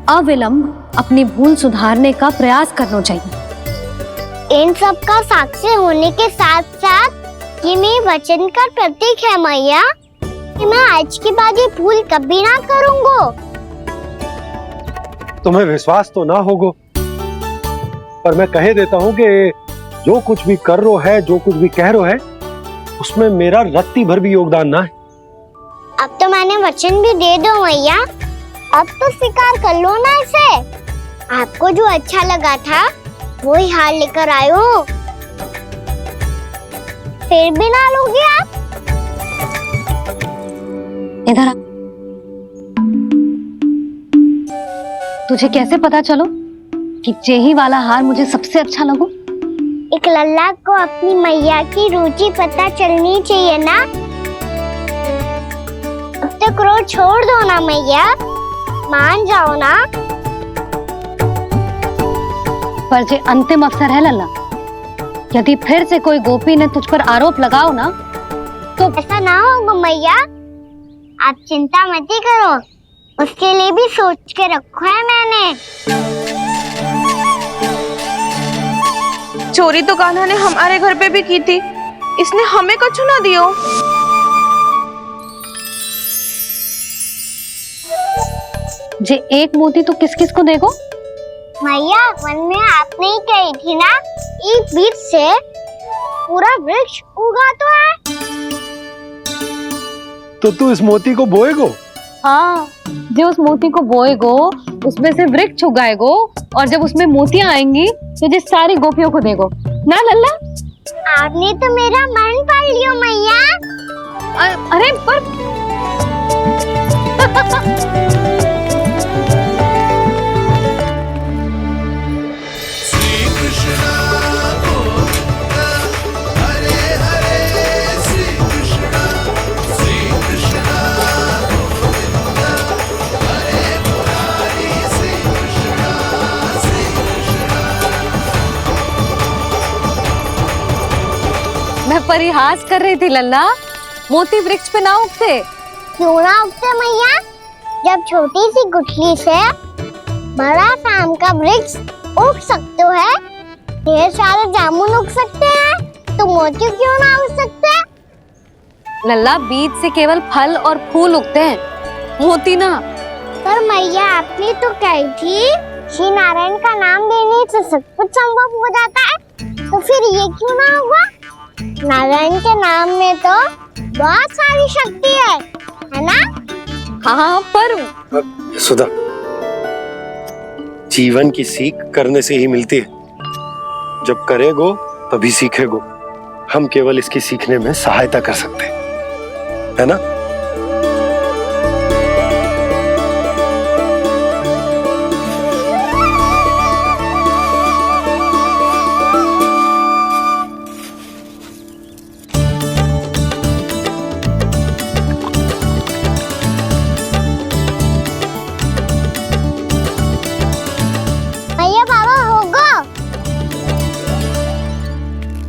अविलंब अपनी भूल सुधारने का प्रयास करना चाहिए। इन सब का साक्ष्य होने के साथ साथ ये मेरे वचन का प्रतीक है मैया कि मैं आज के बाद ये भूल कभी ना करूँगा। तुम्हें विश्वास तो ना होगा, पर मैं कह देता हूँ कि जो कुछ भी कर रो है, जो कुछ भी कह रो है, उसमें मेरा रत्ती भर भी योगदान ना है। अब तो मैंने वचन भी दे दो मैया, अब तो शिकार कर लो ना इसे। आपको जो अच्छा लगा था वही हार लेकर आयो। फिर भी ना लोगे आप? इधर आ। तुझे कैसे पता चलो कि जेही वाला हार मुझे सबसे अच्छा लगो? एक लल्ला को अपनी मैया की रुचि पता चलनी चाहिए ना। अब तक रोज छोड़ दो ना मैया, मान जाओ ना। पर जे अंतिम अवसर है लल्ला, यदि फिर से कोई गोपी ने तुझ पर आरोप लगाओ ना तो ऐसा ना होगा मैया, आप चिंता मत ही करो, उसके लिए भी सोच के रखा है मैंने। चोरी तो कान्हा ने हमारे घर पे भी की थी, इसने हमें कुछ ना दियो। जे एक मोती तो किस किस को देगो? मैया मन में आपने ही कही थी ना, एक बीज से पूरा वृक्ष उगा तो है। तो तू इस मोती को बोएगो? हाँ, जो उस मोती को बोएगो उसमें से वृक्ष उगाएगो, और जब उसमें मोतियां आएंगी तो जिस सारी गोपियों को देगो ना लल्ला। आपने तो मेरा मन पढ़ लियो मैया। अरे पर मैं परिहास कर रही थी लल्ला, मोती वृक्ष पे ना उगते। क्यों ना उगते मैया? जब छोटी सी गुठली से बड़ा सा आम का वृक्ष उग सकते है, ढेर सारे जामुन उग सकते हैं, तो मोती क्यों ना उग सकते? लल्ला, बीज से केवल फल और फूल उगते हैं, मोती ना। पर मैया आपने तो कही थी श्री नारायण का नाम लेने से सब कुछ संभव हो जाता है, तो फिर ये क्यों ना होगा? नारायण के नाम में तो बहुत सारी शक्ति है ना? हाँ, पर सुधा, जीवन की सीख करने से ही मिलती है। जब करेगो तभी सीखेगो। हम केवल इसकी सीखने में सहायता कर सकते हैं, है ना?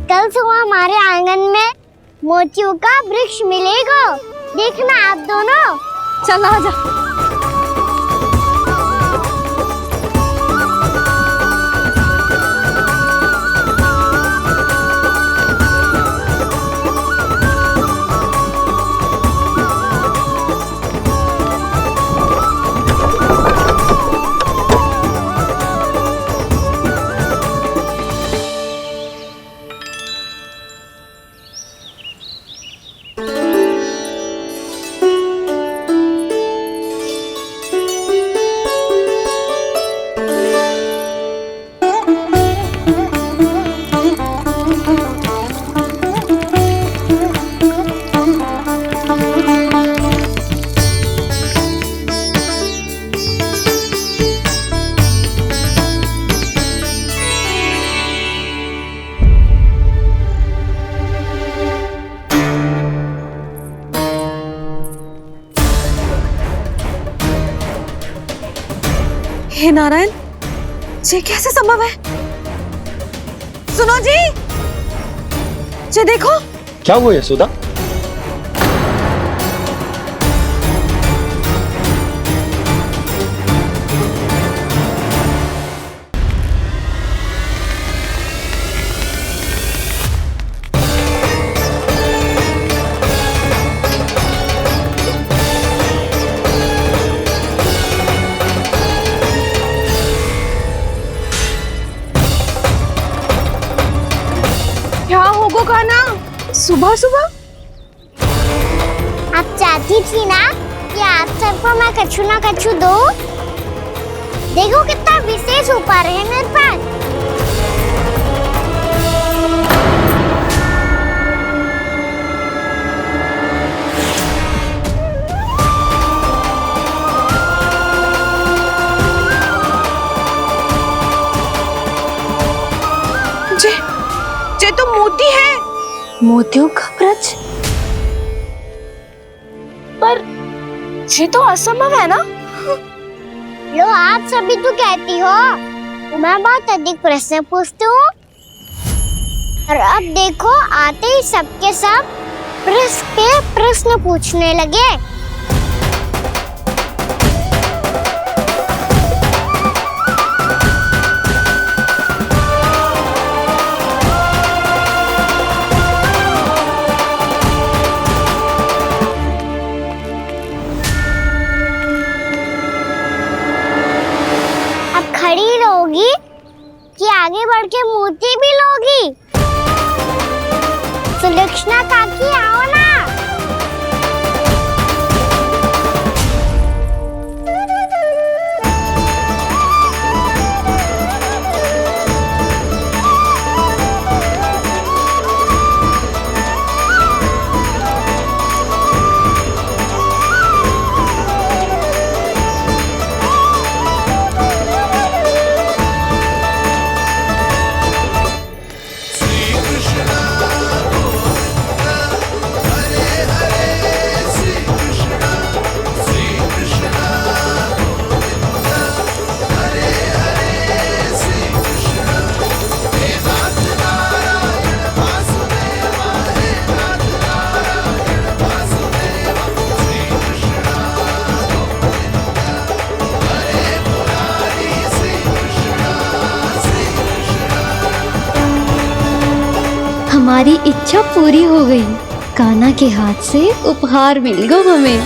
कल सुबह हमारे आंगन में मोतियों का वृक्ष मिलेगा, देखना आप दोनों। चल आजा। हे नारायण, ये कैसे संभव है? सुनो जी, ये देखो। क्या हुआ यशोदा? क्या होगा कान्हा सुबह सुबह? आप चाहती थी ना क्या आप सबको मैं कछु ना कछु दूं? देखो कितना विशेष उपहार है मेरे पास। जे तो मोती है। मोतियों का ब्रज? पर ये तो असंभव है ना। लो आप सभी तो कहती हो, मैं बहुत अधिक प्रश्न पूछती हूँ, और अब देखो आते ही सबके सब प्रश्न पे प्रश्न पूछने लगे। खड़ी रहोगी कि आगे बढ़ के मोती भी लोगी? सुलक्षणा काकी आओ ना। हमारी इच्छा पूरी हो गई। कान्हा के हाथ से उपहार मिल गया हमें।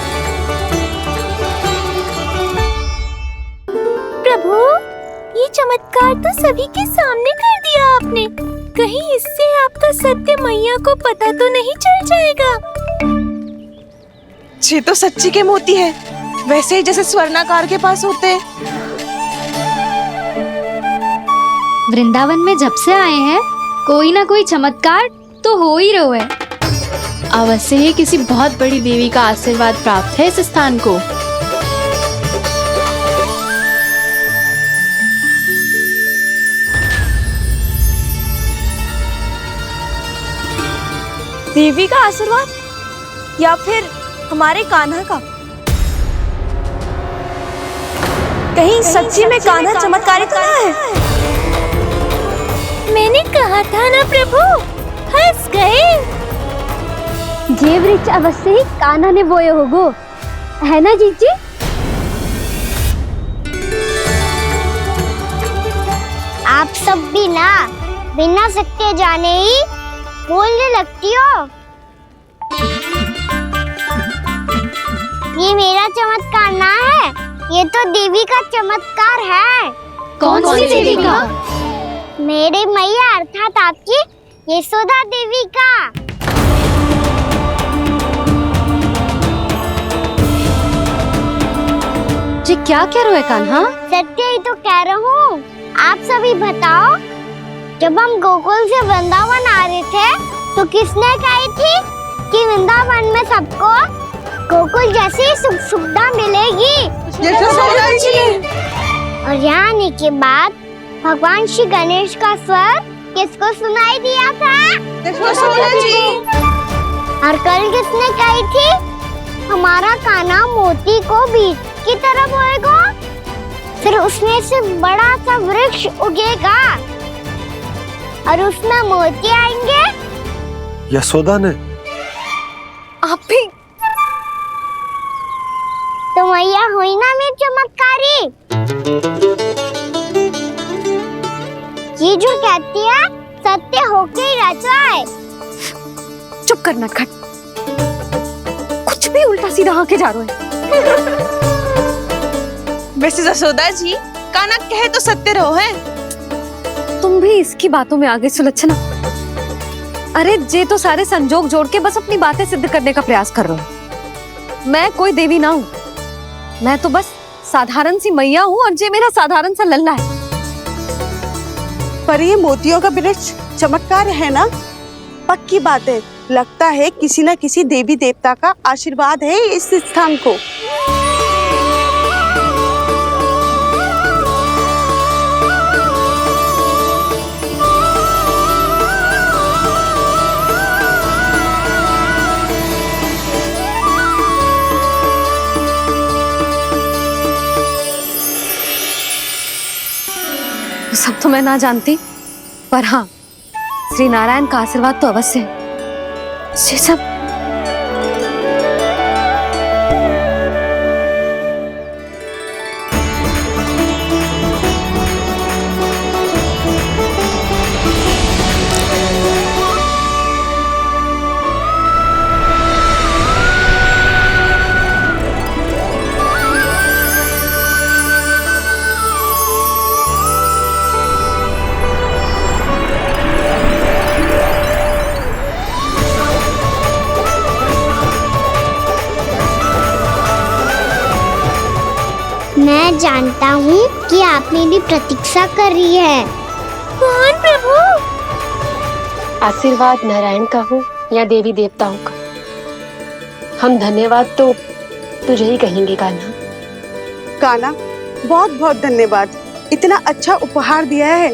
प्रभु, ये चमत्कार तो सभी के सामने कर दिया आपने। कहीं इससे आपका सत्य मैया को पता तो नहीं चल जाएगा? ये तो सच्ची के मोती है, वैसे ही जैसे स्वर्णाकार के पास होते। वृंदावन में जब से आए हैं कोई ना कोई चमत्कार तो हो ही रहा है। अवश्य ही किसी बहुत बड़ी देवी का आशीर्वाद प्राप्त है इस स्थान को। देवी का आशीर्वाद या फिर हमारे कान्हा का? कहीं सच्ची में कान्हा चमत्कारी तो ना है? मैंने कहा था ना प्रभु, हंस गए। ये वृक्ष अवश्य ही कान्हा ने बोए होगो, है ना जीजी? आप सब भी ना बिना सत्य जाने ही बोलने लगती हो। ये मेरा चमत्कार ना है, ये तो देवी का चमत्कार है। कौन सी देवी का? मेरे मैया अर्थात आपकी यशोदा देवी का। जी क्या कह रहे हो कान्हा? सत्य ही तो कह रहा हूँ। आप सभी बताओ, जब हम गोकुल से वृंदावन आ रहे थे तो किसने कही थी कि वृंदावन में सबको गोकुल जैसी सुख सुविधा मिलेगी? यशोदा जी। और यहाँ आने के बाद भगवान श्री गणेश का स्वर किसको सुनाई दिया था? यशोदा जी। और कल किसने कही थी हमारा कान्हा मोती को बीज की तरह बोएगा, फिर उसमें से बड़ा सा वृक्ष उगेगा और उसमें मोती आएंगे? यशोदा ने? आप भी? तो मैया हुई ना मेरी चमत्कारी। ये जो कहती है सत्य होके ही रहता है। चुप करना खट, कुछ भी उल्टा सीधा आके जा रहे हैं। वैसे यशोदा जी, कान्हा कहे तो सत्य रहो है। तुम भी इसकी बातों में आगे सुलझना। अरे जे तो सारे संजोग जोड़ के बस अपनी बातें सिद्ध करने का प्रयास कर रहे हो। मैं कोई देवी ना हूँ, मैं तो बस साधारण सी मैया हूँ और ये मेरा साधारण सा लल्ला है। पर ये मोतियों का वृक्ष चमत्कार है ना? पक्की बात है, लगता है किसी न किसी देवी देवता का आशीर्वाद है इस स्थान को। सब तो मैं ना जानती, पर हाँ, श्री नारायण का आशीर्वाद तो अवश्य है। ये सब मैं जानता हूँ कि आप मेरी प्रतीक्षा कर रही है। कौन प्रभु? आशीर्वाद नारायण का हो या देवी देवताओं का, हम धन्यवाद तो तुझे ही कहेंगे कान्हा। कान्हा, बहुत बहुत धन्यवाद, इतना अच्छा उपहार दिया है।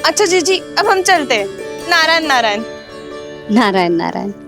अच्छा जीजी, अब हम चलते हैं। नारायण नारायण। नारायण नारायण।